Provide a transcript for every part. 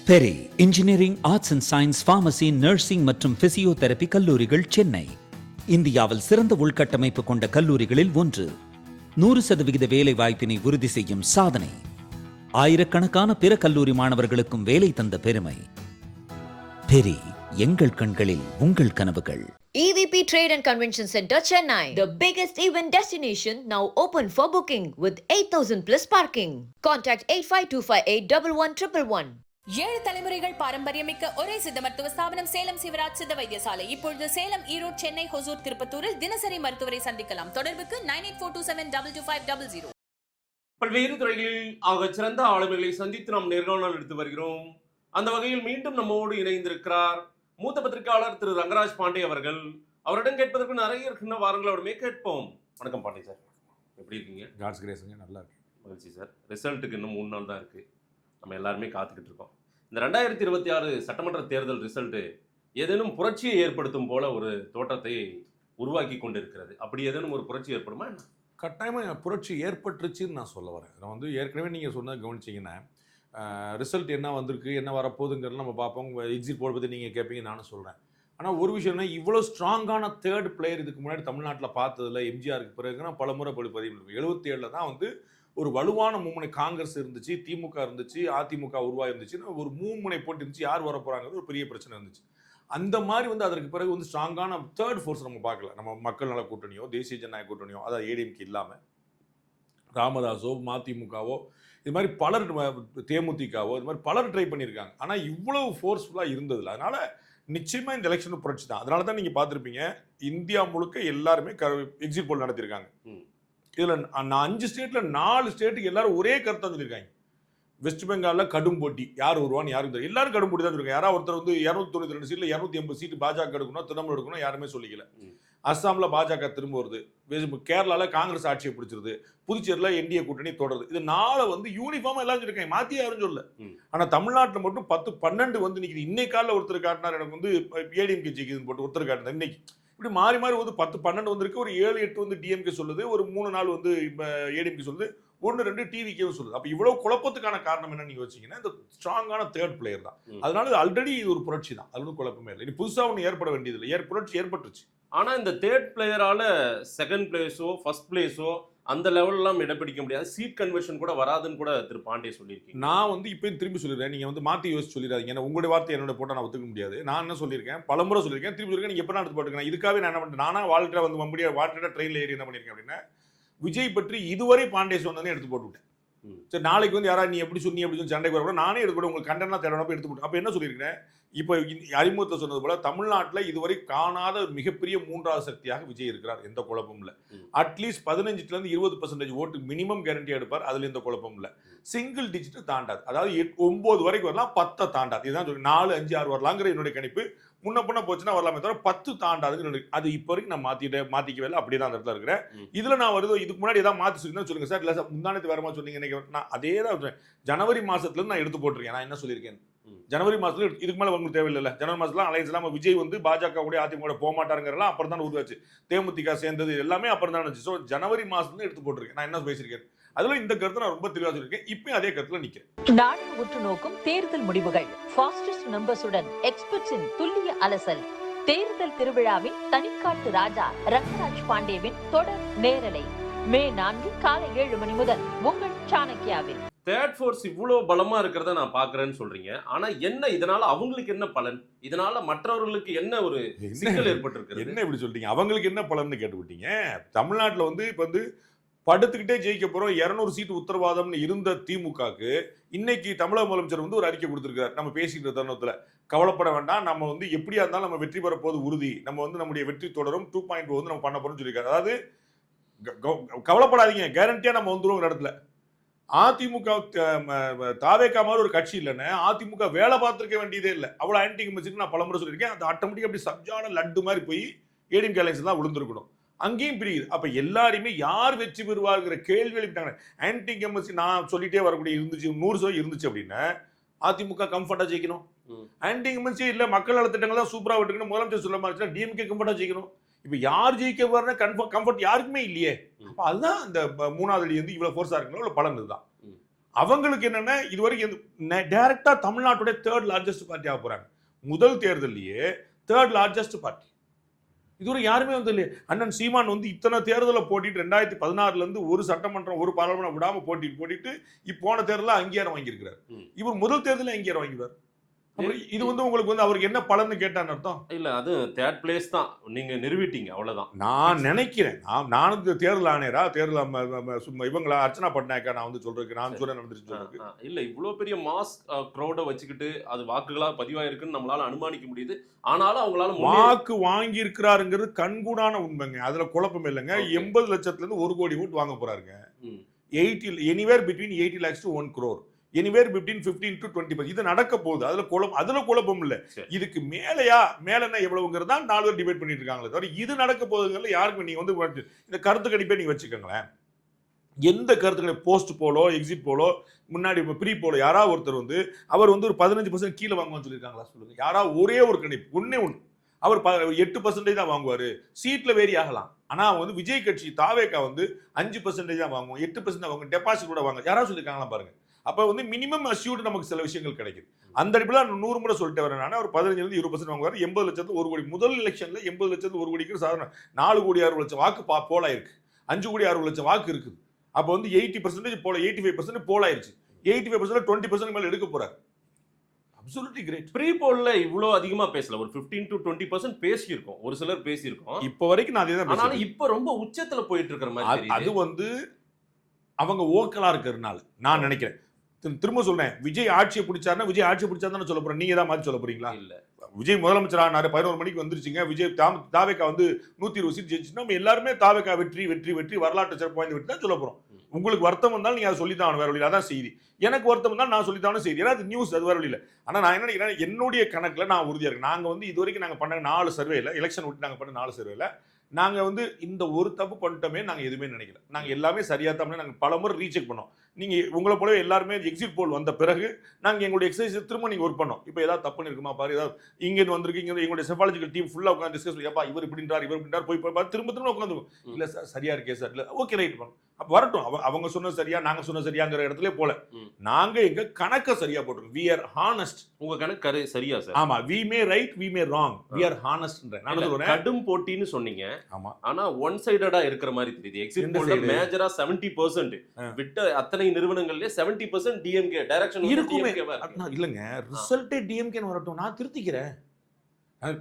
Peri engineering, arts and science, pharmacy, nursing மற்றும் physiotherapy கல்லூரிகள் சென்னை இந்தியாவில் சிறந்த உள்கட்டமைப்பு கொண்ட கல்லூரிகளில் ஒன்று. 100% வேலை வாய்ப்பினை உறுதி செய்யும் சாதனை. ஆயிரக்கணக்கான பிற கல்லூரி மாணவர்களுக்கும் வேலை தந்த பெருமை. பெரி, எங்கள் கண்களில் உங்கள் கனவுகள். EVP Trade and Convention Center, Chennai. The biggest event destination now open for booking with 8,000 plus parking. Contact 8525811111. 7 தலைமுறைகள் பாரம்பரியமிக்க ஒரே சித்த மருத்துவ ஸ்தாபனம் சேலம் சிவராஜ் சித்த வைத்தியசாலை. இப்பொழுது சேலம், ஈரோடு, சென்னை, ஹொசூர், திருப்பத்தூரில் தினசரி மருத்துவரை சந்திக்கலாம். தொடர்புக்கு 9842722500. பல்வேறு துறைகளில் சிறந்த ஆளுமைகளை சந்தித்து நாம் நேர்காணல் எடுத்து வருகிறோம். அந்த வகையில் மீண்டும் நம்மோடு இணைந்திருக்கிறார் மூத்த பத்திரிகையாளர் திரு ரங்கராஜ் பாண்டே அவர்கள். அவரிடம் கேட்பதற்கு நிறைய இருக்கின்ற வாரங்கள் அவருமே கேட்போம். வணக்கம் பாண்டே சார், எப்படி இருக்கீங்க? காட்ஸ் கிரேஸுங்க, நல்லா இருக்கு. மகிழ்ச்சி சார். ரிசல்ட்டுக்கு இன்னும் 3 நாள் தான் இருக்கு. நம்ம எல்லாருமே காத்துக்கிட்டு இருக்கோம். இந்த 2026 சட்டமன்ற தேர்தல் ரிசல்ட்டு ஏதேனும் புரட்சியை ஏற்படுத்தும் போல ஒரு தோற்றத்தை உருவாக்கி கொண்டிருக்கிறது. அப்படி ஏதேனும் ஒரு புரட்சி ஏற்படுமா என்ன? கட்டாயமாக புரட்சி ஏற்பட்டுருச்சுன்னு நான் சொல்ல வரேன். நான் வந்து ஏற்கனவே நீங்கள் சொன்னது கவனிச்சிங்கன்னா, ரிசல்ட் என்ன வந்திருக்கு, என்ன வரப்போகுதுங்கிறது நம்ம பார்ப்போம். எக்ஸிட் போர்டு பற்றி நீங்கள் கேட்பீங்க, நானும் சொல்கிறேன். ஆனால் ஒரு விஷயம்னா, இவ்வளோ ஸ்ட்ராங்கான தேர்ட் பிளேயர் இதுக்கு முன்னாடி தமிழ்நாட்டில் பார்த்ததில்ல. எம்ஜிஆருக்கு பிறகுனா பலமுறை பதிவு 77 தான் வந்து ஒரு வலுவான மும்முனை காங்கிரஸ் இருந்துச்சு, திமுக இருந்துச்சு, அதிமுக உருவாக இருந்துச்சுன்னா ஒரு மும்முனை போட்டு இருந்துச்சு. யார் வர போகிறாங்கிறது ஒரு பெரிய பிரச்சனை இருந்துச்சு. அந்த மாதிரி வந்து அதற்கு பிறகு வந்து ஸ்ட்ராங்கான தேர்ட் ஃபோர்ஸ் நம்ம பார்க்கல. நம்ம மக்கள் நல கூட்டணியோ, தேசிய ஜனநாயக கூட்டணியோ, அதாவது ஏடிஎம்கே இல்லாமல் ராமதாஸோ, மதிமுகவோ, இது மாதிரி பலர், தேமுதிகவோ, இது மாதிரி பலர் ட்ரை பண்ணியிருக்காங்க. ஆனால் இவ்வளவு ஃபோர்ஸ்ஃபுல்லாக இருந்ததில்லை. அதனால் நிச்சயமாக இந்த எலெக்ஷன் புரட்சி தான். அதனால தான் நீங்கள் பார்த்துருப்பீங்க, இந்தியா முழுக்க எல்லாருமே எக்ஸிட் போல் நடத்தியிருக்காங்க. இதில் 5 ஸ்டேட்டில் 4 ஸ்டேட்டுக்கு எல்லாரும் ஒரே கருத்தான் சொல்லியிருக்காங்க. வெஸ்ட் பெங்காலில் கடும் போட்டி, யார் வருவான்னு யாரும் தெரியும். எல்லாரும் கடும் போட்டி தான் சொல்லியிருக்காங்க. யாராவது ஒருத்தர் வந்து 292 சீட்டில் 280 சீட்டு பாஜக எடுக்கணும், திரிணாமுல் எடுக்கணும், யாருமே சொல்லிக்கல. அஸ்ஸாமில் பாஜக திரும்ப வருது, கேரளாவில் காங்கிரஸ் ஆட்சியை பிடிச்சிருது, புதுச்சேரியில் என்டிஏ கூட்டணி தொடருது. இது 4 வந்து யூனிஃபார்மாக எல்லாரும் சொல்லியிருக்காங்க, மாற்றி யாரும் சொல்லல. ஆனால் தமிழ்நாட்டில் மட்டும் 10-12 வந்து நிற்கிது. இன்னைக்கு காலில் ஒருத்தர் காட்டினார், எனக்கு வந்து ஏடிஎம்கே ஜெயிக்குதுன்னு போட்டு ஒருத்தர் காட்டினார். இன்னைக்கு இப்படி மாறி மாறி வந்து 10-12 வந்திருக்கு. ஒரு 7-8 வந்து டிஎம்கே சொல்லுது, ஒரு 3-4 வந்து ஏடிஎம்கே சொல்லுது, 1-2 டிவிகே சொல்லுது. அப்போ இவ்வளவு குழப்பத்துக்கான காரணம் என்ன நீங்க வச்சீங்கன்னா, இந்த ஸ்ட்ராங்கான தேர்ட் பிளேயர் தான். அதனால ஆல்ரெடி இது ஒரு புரட்சி தான், அது ஒன்றும் குழப்பமே இல்லை. இது புதுசாக ஒன்று ஏற்பட வேண்டியதில்லை, புரட்சி ஏற்பட்டுருச்சு. ஆனா இந்த தேர்ட் பிளேயரால செகண்ட் பிளேஸோ ஃபர்ஸ்ட் பிளேஸோ அந்த லெவல்லாம் இடம் பிடிக்க முடியாது. சீட் கன்வர்ஷன் கூட வராதுன்னு கூட திரு பாண்டே சொல்லியிருக்கீங்க. நான் வந்து இப்பயும் திரும்பி சொல்லிடுறேன், நீங்க வந்து மாற்றி யோசிச்சு சொல்லிடாதீங்க. ஏன்னா உங்களுடைய வார்த்தை என்னோட போட்டால் நான் ஒத்துக்க முடியாது. நான் என்ன சொல்லியிருக்கேன், பலமுறை சொல்லியிருக்கேன், திரும்பி சொல்லியிருக்கேன். நீங்க எப்போ எடுத்து போட்டுருக்கேன். இதுக்காகவே நான் என்ன பண்ணுறேன், நானா வாழ்க்கை வந்து மம்படியா வாழ்க்கை ட்ரெயினில் ஏறி என்ன பண்ணியிருக்கேன் அப்படின்னா, விஜய் பற்றி இதுவரை பாண்டே சொன்னதே எடுத்து போட்டுவிட்டேன். சரி, நாளைக்கு வந்து யாராவது நீ எப்படி சொன்னி எப்படி சொல்லி சண்டைக்கு வரக்கூட நானே எடுத்து உங்களுக்கு கண்டனா தேடணும் எடுத்து போட்டு. அப்போ என்ன சொல்லியிருக்கேன், இப்போ அறிமுகத்தை சொன்னது போல தமிழ்நாட்டில் இதுவரை காணாத மிகப்பெரிய 3வது சக்தியாக விஜய் இருக்கிறார். எந்த குழப்பமும் இல்லை. அட்லீஸ்ட் 15% 20% ஓட்டு மினிமம் கேரண்டி எடுப்பார், அதுல எந்த குழப்பமும் இல்லை. சிங்கிள் டிஜிட் தாண்டாது, அதாவது 9 வரைக்கும் வரலாம், 10 தாண்டாது. இதுதான் 4, 5, 6 வரலாங்கிற என்னுடைய கணிப்பு. முன்ன பண்ண போச்சுன்னா வரலாமே தவிர 10 தாண்டாதுன்னு அது இப்போ வரைக்கும் நான் மாற்றிக்கவே இல்லை. அப்படியே தான் அந்த இடத்துல இருக்கிறேன். இதில் நான் வருது, இதுக்கு முன்னாடி ஏதாவது மாற்றி சொல்லியிருந்தா சொல்லுங்க சார். இல்லை சார், முந்தானத்து வேற மாதிரி சொன்னீங்க. நான் அதே தான் ஜனவரி மாதத்துலேருந்து நான் எடுத்து போட்டிருக்கேன். நான் என்ன சொல்லியிருக்கேன், ஜனவரி மாதத்துல இதுக்கு மேலே உங்களுக்கு தேவையில்லை. ஜனவரி மாதத்துல அலையன்ஸ் இல்லாமல் விஜய் வந்து பாஜக கூட அதிமுக போக மாட்டாருங்கிறலாம் அப்புறம் தான் உருவாச்சு. தேமுதிக சேர்ந்தது எல்லாமே அப்புறம் தான் இருந்துச்சு. ஸோ ஜனவரி மாதத்துல எடுத்து போட்டிருக்கேன். நான் என்ன பேசியிருக்கேன், அதுல இந்த கருத்தை நான் ரொம்ப தெளிவாக சொல்லியிருக்கேன். இப்பயும் அதே கருத்துல நிற்கிறேன். நாடு உற்று நோக்கும் தேர்தல் முடிவுகள், ஃபாஸ்டஸ்ட் நம்பர்ஸுடன் எக்ஸ்பர்ட்ஸின் துல்லிய அலசல். தேர்தல் திருவிழாவின் தனிக்காட்டு ராஜா ரங்கராஜ் பாண்டேவின் தொடர் நேரலை மே 4 காலை 7 மணி முதல் உங்கள் சாணக்கியாவில். தேர்ட் ஃபோர்ஸ் இவ்வளோ பலமா இருக்கிறத நான் பாக்குறேன்னு சொல்றீங்க. ஆனா என்ன, இதனால அவங்களுக்கு என்ன பலன், இதனால மற்றவர்களுக்கு என்ன ஒரு சிக்கல் ஏற்பட்டிருக்கு? என்ன இப்படி சொல்லிட்டீங்க, அவங்களுக்கு என்ன பலன்னு கேட்டு விட்டீங்க. தமிழ்நாட்டில் வந்து இப்போ வந்து படுத்துக்கிட்டே ஜெயிக்க போறோம், 200 சீட்டு உத்தரவாதம்னு இருந்த திமுகக்கு இன்னைக்கு தமிழக முதலமைச்சர் வந்து ஒரு அறிக்கை கொடுத்திருக்காரு. நம்ம பேசிக்கிற தருணத்துல கவலைப்பட வேண்டாம், நம்ம வந்து எப்படியா இருந்தாலும் நம்ம வெற்றி பெற போது உறுதி, நம்ம வந்து நம்முடைய வெற்றி தொடரும் 2.0 வந்து நம்ம பண்ண போறோம்னு சொல்லியிருக்காரு. அதாவது கவலைப்படாதீங்க, கேரண்டியா நம்ம வந்துருவோம் இடத்துல. அதிமுக தாவேக்கா மாதிரி ஒரு கட்சி இல்லைன்னு அதிமுக வேலை பார்த்துருக்க வேண்டியதே இல்லை. அவ்வளோ ஆன்டி கமிஷனுக்கு நான் பலமுறை சொல்லியிருக்கேன். அந்த ஆட்டோமேட்டிக்காக அப்படி சப்ஜான லட்டு மாதிரி போய் ஏடிஎம்கே அலையன்ஸ் தான் விழுந்திருக்கணும். அங்கேயும் பிரியுது. அப்போ எல்லாருமே யார் வெற்றி பெறுவார்கிற கேள்வி எழுப்பிட்டாங்க. ஆன்டி கமிஷி நான் சொல்லிட்டே வரக்கூடிய இருந்துச்சு, 100% இருந்துச்சு அப்படின்னா அதிமுக கம்ஃபர்ட்டாக ஜெயிக்கணும். ஆன்டி கமிஷி இல்லை, மக்கள் நலத்திட்டங்கள் தான் சூப்பராக விட்டுக்கணும், முதலமைச்சர் சொல்ல மாதிரி டிஎம்கே கம்ஃபர்ட்டாக ஜெயிக்கணும். இப்போ யார் ஜெயிக்க வரனா கம்ஃபர்ட் யாருக்குமே இல்லையே. அப்போ அதுதான் இந்த 3வது அடி வந்து இவ்வளோ ஃபோர்ஸாக இருக்கணும், இவ்வளோ பலன் இதுதான். அவங்களுக்கு என்னன்னா இதுவரைக்கும் டைரக்டா தமிழ்நாட்டுடைய 3rd லார்ஜஸ்ட் பார்ட்டி ஆக போறாங்க. முதல் தேர்தலையே 3rd லார்ஜஸ்ட் பார்ட்டி. இதுவரை யாருமே வந்து இல்லையே. அண்ணன் சீமான் வந்து இத்தனை தேர்தலை போட்டிட்டு 2016 இருந்து ஒரு சட்டமன்றம் ஒரு பாராளுமன்றம் விடாம போட்டிட்டு போன தேர்தலில் அங்கீகாரம் வாங்கியிருக்கிறார். இவர் முதல் தேர்தலில் அங்கீகாரம் வாங்கிடுவார். இது வந்து உங்களுக்கு வந்து அவருக்கு என்ன பலன்னு கேட்டான்னு அர்த்தம் இல்ல, அது 3rd பிளேஸ் தான் நீங்க நிரூபிட்டீங்க, அவ்வளவுதான். நான் நினைக்கிறேன். நானும் தேர்தல் ஆணையரா தேர்தல் இவங்களா அர்ச்சனா பட்நாயக்கா நான் வந்து சொல்றேன் நான் சொல்ல நடந்துச்சு இல்ல, இவ்வளவு பெரிய மாஸ் க்ரௌட வச்சுக்கிட்டு அது வாக்குகளா பதிவாயிருக்குன்னு நம்மளால அனுமானிக்க முடியுது. ஆனாலும் அவங்களால வாக்கு வாங்கி இருக்கிறாருங்கிறது கண்கூடான உண்மைங்க. அதுல குழப்பம் இல்லைங்க. 80 லட்சத்துல இருந்து 1 கோடி ஓட்டு வாங்க போறாருங்க. 80 anywhere between 80 lakhs to 1 crore, anywhere between 15 to 20%. இது நடக்க போகுது. அதுல குழப்பம் இல்ல. இதுக்கு மேலனா எவ்வளவுங்கிறது தான் 4 பேர் டிபேட் பண்ணிட்டு இருக்காங்களே தவிர இது நடக்க போகுதுங்கிறது யாருக்கு நீங்க வந்து இந்த கருத்து கணிப்பை நீங்க வச்சுக்கோங்களேன். எந்த கருத்துக்களை போஸ்ட் போலோ எக்ஸிட் போலோ முன்னாடி ப்ரீ போலோ யாராவது ஒருத்தர் வந்து அவர் வந்து ஒரு 15% கீழே வாங்குவான்னு சொல்லியிருக்காங்களா சொல்லுங்க. யாராவது ஒரே ஒரு கணிப்பு ஒண்ணு அவர் 8% தான் வாங்குவாரு. சீட்ல வேரி ஆகலாம். ஆனா வந்து விஜய் கட்சி தாவேக்கா வந்து 5% தான் வாங்குவோம், 8% தான் வாங்குவோம், டெபாசிட் கூட வாங்க யாராவது சொல்லியிருக்காங்களா பாருங்க. அப்ப வந்து மினிமம் அஷ்யூர்டு நமக்கு சில விஷயங்கள் கிடைக்குது. அந்த அடிப்படையில் 100 முறை சொல்லிட்டு வரேன். ஒரு 15% வாங்குவார். 80 லட்சத்துல 1 கோடி. முதல் எலெக்ஷன்ல 80 லட்சத்துல 1 கோடிக்கு சாதாரண 4 கோடி 60 லட்சம் வாக்கு போலாயிருக்கு. 5 கோடி 60 லட்சம் வாக்கு இருக்குது. அப்ப வந்து 80% போல 85% போலாயிருச்சு. 85% 20% மேல எடுக்க போறாரு. Absolutely great. ப்ரீ போல்ல இவ்வளவு அதிகமா பேசல. ஒரு 15 to 20% பேசியிருக்கோம். ஒரு சிலர் பேசியிருக்கோம். இப்ப வரைக்கும் நான் அதே தான் பேசுறேன். ஆனா இப்ப ரொம்ப உச்சத்துல போயிட்டு இருக்கிற மாதிரி தெரியுது. அது வந்து அவங்க ஓக்கலா இருக்கிறதுனால நான் நினைக்கிறேன். திரும்ப சொல்றேன், விஜய் ஆட்சியை பிடிச்சாருன்னா விஜய் ஆட்சியை பிடிச்சாருன்னு சொல்ல போறேன். நீங்க தான் மாதிரி சொல்ல போறீங்களா? இல்ல, விஜய் முதலமைச்சர் ஆனாரு, 11 மணிக்கு வந்துருச்சுங்க. விஜய் தாவேக்கா வந்து 120 சீட் ஜெயிச்சுன்னா நம்ம எல்லாருமே தாவேக்கா வெற்றி வரலாற்று சிறப்பு வாய்ந்த வெற்றி தான் சொல்ல போறோம். உங்களுக்கு வருத்தம் வந்தாலும் நீங்க அதை சொல்லித்தான் வேற வழியில். அதான் செய்தி. எனக்கு வருத்தம் வந்தாலும் நான் சொல்லித்தான செய்தி. ஏன்னா அது நியூஸ், அது வேற வழியில். ஆனா நான் என்ன நினைக்கிறேன், என்னுடைய கணக்குல நான் உறுதியா இருக்கேன். நாங்க வந்து இது வரைக்கும் நாங்க பண்ண 4 சர்வேல, எலெக்ஷன் விட்டு நாங்க பண்ண 4 சர்வேல நாங்க வந்து இந்த ஒரு தப்பு பண்ணிட்டோமே நாங்க எதுவுமே நினைக்கல. நாங்க எல்லாமே சரியா தான் நாங்க பல முறை ரீசெக் பண்ணோம். நீங்க உங்களை போலவே எல்லாருமே எக்ஸிட் போல் வந்த பிறகு நாங்க எங்களுடைய எக்ஸசைஸ் திரும்ப நீங்க ஒர்க் பண்ணோம். இப்போ ஏதாவது தப்பு இருக்குமா பாரு, ஏதாவது இங்க வந்திருக்கு, இங்க எங்களுடைய செஃபாலஜிக்கல் டீம் ஃபுல்லா உட்காந்து டிஸ்கஸ் பண்ணி, அப்பா இவர் இப்படின்றார் போய் திரும்ப உட்காந்து இல்ல சார் சரியா இருக்கே சார், இல்ல ஓகே ரைட் பண்ணும். அப்ப வரட்டும், அவங்க சொன்னது சரியா நாங்க சொன்னது சரியாங்கிற இடத்துல போல நாங்க எங்க கணக்க சரியா போட்டுருக்கோம். we are honest. உங்க கணக்கு சரியா சார்? ஆமா, we may right, we may wrong, we are honest. நான் சொல்றேன் கடும் போட்டின்னு சொன்னீங்க. ஆமா, ஆனா ஒன் சைடடா இருக்கிற மாதிரி தெரியுது. எக்ஸிட் போல்ல மேஜரா 70% விட்ட அத்தனை நிறுவனங்கள்ல 70% டிஎம்கே டைரக்ஷன் இருக்குமே. இல்லங்க, ரிசல்ட்டே டிஎம்கேன்னு வரட்டும், நான் திருத்திக்கிறேன்.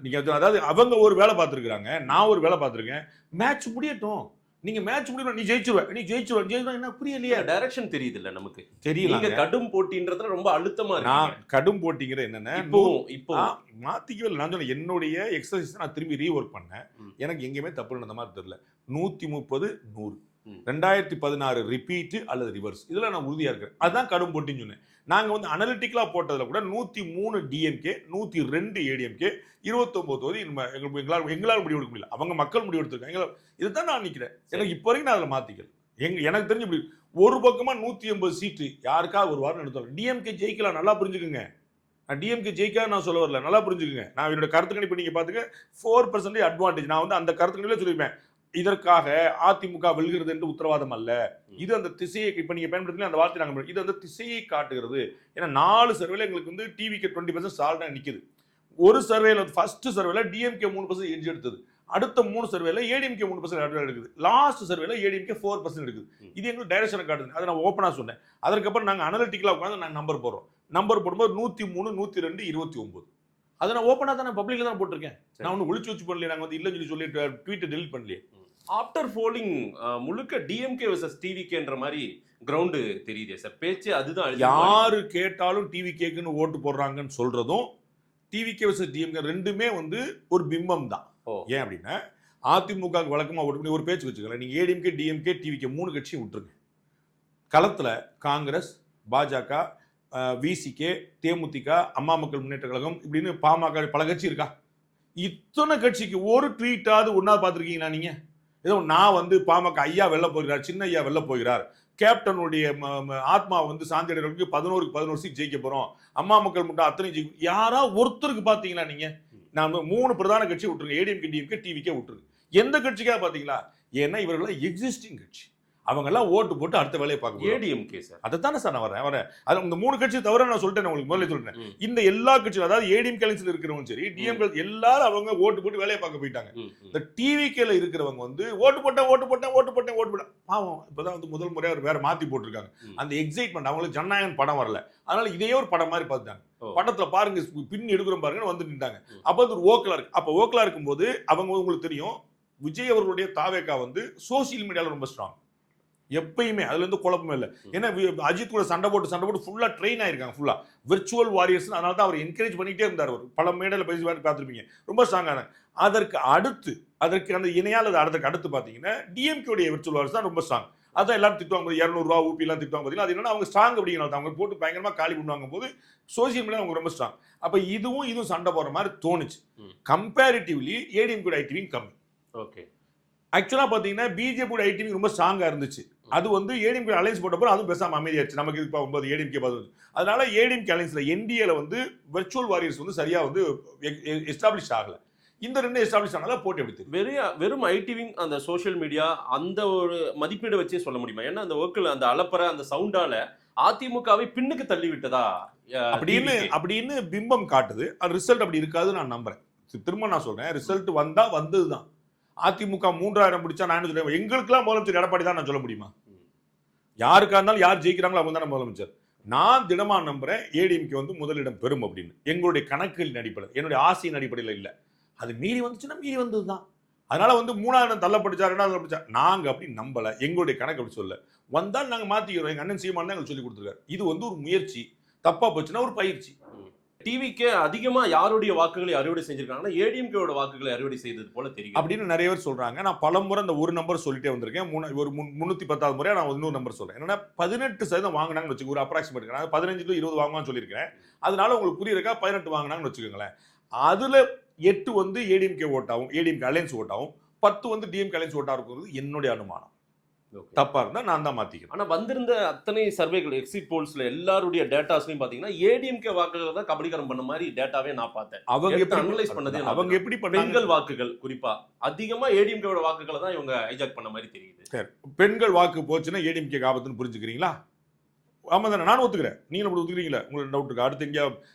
நீங்க அதாவது அவங்க ஒரு வேலை பார்த்துருக்காங்க, நான் ஒரு வேலை பார்த்துருக்கேன். மேட்ச் முடியட்டும். நீங்க மேட்ச் முடியணும், நீ ஜெயிச்சுருவ என்ன புரியலையா? டைரக்ஷன் தெரியுது இல்ல நமக்கு. தெரியல. நீங்க கடும் போட்டின்றதுல ரொம்ப அழுத்தமா இருக்கு. நான் கடும் போட்டிங்கிற என்னன்னா இப்போ மாத்திக்கவே இல்லை. நான் சொன்னேன் என்னுடைய எக்ஸசைஸ் நான் திரும்பி ரீஒர்க் பண்ணேன். எனக்கு எங்கேயுமே தப்பு நடந்த மாதிரி தெரியல. 130 100 2016 ரிப்பீட் அல்லது ரிவர்ஸ், இதுல நான் உறுதியா இருக்கிறேன். அதுதான் கடும் போட்டின்னு சொன்னேன். நாங்க வந்து அனலிட்டிக்கலா போட்டதுல கூட 103 டிஎம்கே 102 ஏடிஎம்கே 29 தொகுதி எங்களால் முடிவு எடுக்க முடியல. அவங்க மக்கள் முடிவு எடுத்திருக்காங்க. இதுதான் நான் நினைக்கிறேன். எனக்கு இப்போ வரைக்கும் நான் அதில் மாத்திக்கல. எனக்கு தெரிஞ்சு இப்படி ஒரு பக்கமா 180 சீட்டு யாருக்காவது ஒரு வாரம் எடுத்தாலும் டிஎம்கே ஜெயிக்கலாம். நல்லா புரிஞ்சுக்குங்க, நான் டிஎம்கே ஜெயிக்காத நான் சொல்ல வரல, நல்லா புரிஞ்சுக்குங்க. நான் என்னோட கருத்து கணிப்பு நீங்க பாத்துக்க 4% அட்வான்டேஜ். நான் வந்து அந்த கருத்து கணிப்பில் சொல்லியிருப்பேன். இதற்காக அதிமுக வெல்கிறது என்று உத்தரவாதம் அல்ல. இது அந்த திசையை இப்ப நீங்க பயன்படுத்தி அந்த வார்த்தை நாங்க இது அந்த திசையை காட்டுகிறது. ஏன்னா 4 சர்வேல எங்களுக்கு வந்து டிவிக்கு 20% சால்டா நிக்குது. ஒரு சர்வேல ஃபர்ஸ்ட் சர்வேல டிஎம்கே 3% எட்ஜ் எடுத்தது. அடுத்த 3 சர்வேல ஏடிஎம்கே 3% எடுக்குது. லாஸ்ட் சர்வேல ஏடிஎம்கே 4% எடுக்குது. இது எங்களுக்கு டைரக்ஷனை காட்டுது. அதை நான் ஓப்பனா சொன்னேன். அதற்கப்புறம் நாங்க அனலிட்டிக்கலா உட்காந்து நாங்க நம்பர் போடுறோம். நம்பர் போடும்போது 103 102 29 அதை நான் ஓப்பனா தான் பப்ளிக்ல தான் போட்டிருக்கேன். நான் ஒன்னும் ஒளிச்சு வச்சு பண்ணல. நாங்க வந்து இல்லைன்னு சொல்லி ட்வீட்டை டெலிட் பண்ணலையே. ஆஃப்டர் போலிங் முழுக்க டிஎம்கே வெர்சஸ் டிவிகேன்ற மாதிரி கிரவுண்டு தெரியுதே சார். பேச்சு அதுதான். யாரு கேட்டாலும் டிவிகேக்குன்னு ஓட்டு போடுறாங்கன்னு சொல்றதும் டிவிகே வெர்சஸ் டிஎம்கே ரெண்டுமே வந்து ஒரு பிம்பம் தான். ஏன் அப்படின்னா அதிமுக வழக்கமா ஓட்டு பண்ணி ஒரு பேச்சு வச்சுக்கல. நீங்க ஏடிஎம்கே டிஎம்கே டிவிகே 3 கட்சியும் விட்டுருங்க. களத்துல காங்கிரஸ், பாஜக, விசிகே, தேமுதிக, அம்மா மக்கள் முன்னேற்ற கழகம் இப்படின்னு பாமக பல கட்சி இருக்கா. இத்தனை கட்சிக்கு ஒரு ட்வீட்டாவது ஒன்னா பார்த்துருக்கீங்களா நீங்க? ஏதோ நான் வந்து பாமக ஐயா வெல்ல போகிறார், சின்ன ஐயா வெல்ல போகிறார், கேப்டனுடைய ஆத்மா வந்து சாந்தி அடைகளுக்கு 11 சீட் ஜெயிக்க போறோம், அம்மா மக்கள் மட்டும் அத்தனை ஜெயிக்கும், யாரா ஒருத்தருக்கு பாத்தீங்களா நீங்க? நான் 3 பிரதான கட்சி விட்டுருங்க, ஏடிஎம்கே டிஎம்கே டிவிக்கே விட்டுருங்க. எந்த கட்சிக்காக பாத்தீங்களா? ஏன்னா இவர்கள் எக்ஸிஸ்டிங் கட்சி. அவங்க எல்லாம் ஓட்டு போட்டு அடுத்த வேலையை பார்க்க ஏடிஎம்கே சார். அதைத்தானே சார் நான் வரேன். அது இந்த 3 கட்சி தவிர நான் சொல்லிட்டேன், உங்களுக்கு முதல்ல சொல்றேன். இந்த எல்லா கட்சியும், அதாவது ஏடிஎம்கே அலைன்ஸ்ல இருக்கிறவங்க சரி, டிஎம்கே எல்லாரும் அவங்க ஓட்டு போட்டு வேலையை பார்க்க போயிட்டாங்க. இந்த டிவிகேல இருக்கிறவங்க வந்து ஓட்டு போட்டேன் பாவம் இப்பதான் வந்து முதல் முறையா வேற மாத்தி போட்டிருக்காங்க. அந்த எக்ஸைட்மெண்ட் அவங்களுக்கு ஜனநாயகன் படம் வரல, அதனால இதையே ஒரு படம் மாதிரி பார்த்துட்டாங்க. படத்துல பாருங்க பின் எடுக்கிறோம் பாருங்க வந்து நின்றாங்க. அப்ப அது ஒரு ஓக்கலா இருக்கு. அப்ப ஓக்கலா இருக்கும்போது அவங்க உங்களுக்கு தெரியும், விஜய் அவர்களுடைய தாவேகா வந்து சோசியல் மீடியால ரொம்ப ஸ்ட்ராங் எப்பயுமே, அதுல இருந்து குழப்பமே இல்லை. ஏன்னா அஜித் கூட சண்டை போட்டு ஃபுல்லா ட்ரெயின் ஆயிருக்காங்க, ஃபுல்லா விர்ச்சுவல் வாரியர்ஸ். அதனால தான் அவர் என்கரேஜ் பண்ணிட்டே இருந்தார். அவர் பல மேடையில் பேசி பார்த்துருப்பீங்க, ரொம்ப ஸ்ட்ராங்கான. அதற்கு அந்த இணையால் அதற்கு அடுத்து பார்த்தீங்கன்னா டிஎம்கேடைய விர்ச்சுவல் வாரியர்ஸ் தான் ரொம்ப ஸ்ட்ராங். அதான் எல்லாரும் திட்டுவாங்க, 200 ரூபா ஊப்பி எல்லாம் திட்டுவாங்க. பார்த்தீங்கன்னா அது என்னன்னா அவங்க ஸ்ட்ராங் அப்படிங்கிறத அவங்க போட்டு பயங்கரமா காலி பண்ணுவாங்க போது சோசியல் மீடியா அவங்க ரொம்ப ஸ்ட்ராங். அப்ப இதுவும் சண்டை போடுற மாதிரி தோணுச்சு. கம்பேரிட்டிவ்லி ஏடிஎம்கே ஐடிவிங் கம்மி. ஓகே, ஆக்சுவலா பாத்தீங்கன்னா பிஜேபி ஐடிவிங் ரொம்ப ஸ்ட்ராங்கா இருந்துச்சு. அது வந்து ஏடிஎம்கே அலைன்ஸ் போட்டப்போ அதுவும் பேசாம அமைதியாச்சு. நமக்கு இது 9 ஏடிஎம்கே 10. அதனால ஏடிஎம்கே அலைன்ஸ்ல என்டிஏல வந்து விர்ச்சுவல் வாரியர்ஸ் வந்து சரியா வந்து எஸ்டாப்ளிஷ் ஆகல. இந்த 2 எஸ்டாப்ளிஷ் ஆனால போட்டு எப்படி வெறும் ஐடிவிங் அந்த சோஷியல் மீடியா அந்த ஒரு மதிப்பீடு வச்சே சொல்ல முடியுமா? ஏன்னா அந்த ஒர்க்கில் அந்த அலப்பற அந்த சவுண்டால அதிமுகவை பின்னுக்கு தள்ளி விட்டதா அப்படின்னு பிம்பம் காட்டுது. அது ரிசல்ட் அப்படி இருக்காது நான் நம்புறேன். திரும்ப நான் சொல்றேன், ரிசல்ட் வந்ததுதான். அதிமுக 3000 பிடிச்சா நான் என்ன சொல்றேன், எங்களுக்கெல்லாம் முதலமைச்சர் எடப்பாடி தான் நான் சொல்ல முடியுமா? யாருக்கா இருந்தாலும் யார் ஜெயிக்கிறாங்களோ அவங்க தானே முதலமைச்சர். நான் திடமா நம்புறேன் ஏடிஎம்கே வந்து முதலிடம் பெறும் அப்படின்னு. எங்களுடைய கணக்குகளின் அடிப்படையில், என்னுடைய ஆசையின் அடிப்படையில் இல்லை. அது மீறி வந்துச்சுன்னா மீறி வந்ததுதான். அதனால வந்து 3000 தள்ளப்பட்டுச்சா 2வது தள்ளப்பட்டுச்சா நாங்க அப்படி நம்பல. எங்களுடைய கணக்கு அப்படி சொல்ல வந்தால் நாங்க மாத்திக்கிறோம். எங்க அண்ணன் சீமான் தான் எங்களுக்கு சொல்லி கொடுத்துருக்காரு. இது வந்து ஒரு முயற்சி, தப்பா போச்சுன்னா ஒரு பயிற்சி. டிவிக்கே அதிகமா யாருடைய வாக்குகளை அறுவடை செஞ்சிருக்காங்கன்னா ஏடிஎம்கேவோட வாக்குகளை அறுவடை செய்தது போல தெரியும் அப்படின்னு நிறைய பேர் சொல்றாங்க. நான் பலமுறை அந்த ஒரு நம்பர் சொல்லிட்டே வந்திருக்கேன். ஒரு 310வது முறையா நான் இன்னொரு நம்பர் சொல்றேன். என்னன்னா 18% வாங்கினாங்கன்னு வச்சுக்கோங்க, ஒரு அப்ராக்சிமேட். நான் 15 to 20 வாங்குவான்னு சொல்லியிருக்கேன். அதனால உங்களுக்கு புரியுறக்கா 18 வாங்கினாங்கன்னு வச்சுக்கோங்களேன். அதுல 8 வந்து ஏடிஎம்கே ஓட்டாகும், ஏடிஎம்கே அலைன்ஸ் ஓட்டாகும், 10 வந்து டிஎம்கே அலைன்ஸ் ஓட்டா இருக்கிறது என்னுடைய அனுமானம். தப்பா இருந்தா நான் தான் மாத்திக்கிறேன். ஆனா வந்திருந்த அத்தனை சர்வேகள் எக்ஸிட் போல்ஸ்ல எல்லாருடைய டேட்டாஸ்லயும் பாத்தீங்கன்னா ஏடிஎம்கே வாக்குகள் தான் கபடிகரம் பண்ண மாதிரி டேட்டாவே நான் பார்த்தேன். அவங்க எப்படி அனலைஸ் பண்ணதே அவங்க எப்படி பெண்கள் வாக்குகள் குறிப்பா அதிகமா ஏடிஎம்கேவோட வாக்குகளை தான் இவங்க ஹைஜாக் பண்ண மாதிரி தெரியுது. பெண்கள் வாக்கு போச்சுன்னா ஏடிஎம்கே ஆபத்துன்னு புரிஞ்சுக்கிறீங்களா? ஆமா தானே, நான் ஒத்துக்கிறேன். நீங்க அப்படி ஒத்துக்கிறீங்களா? உங்களுக்கு டவுட் இருக்கு, அடுத்து எங்கேயா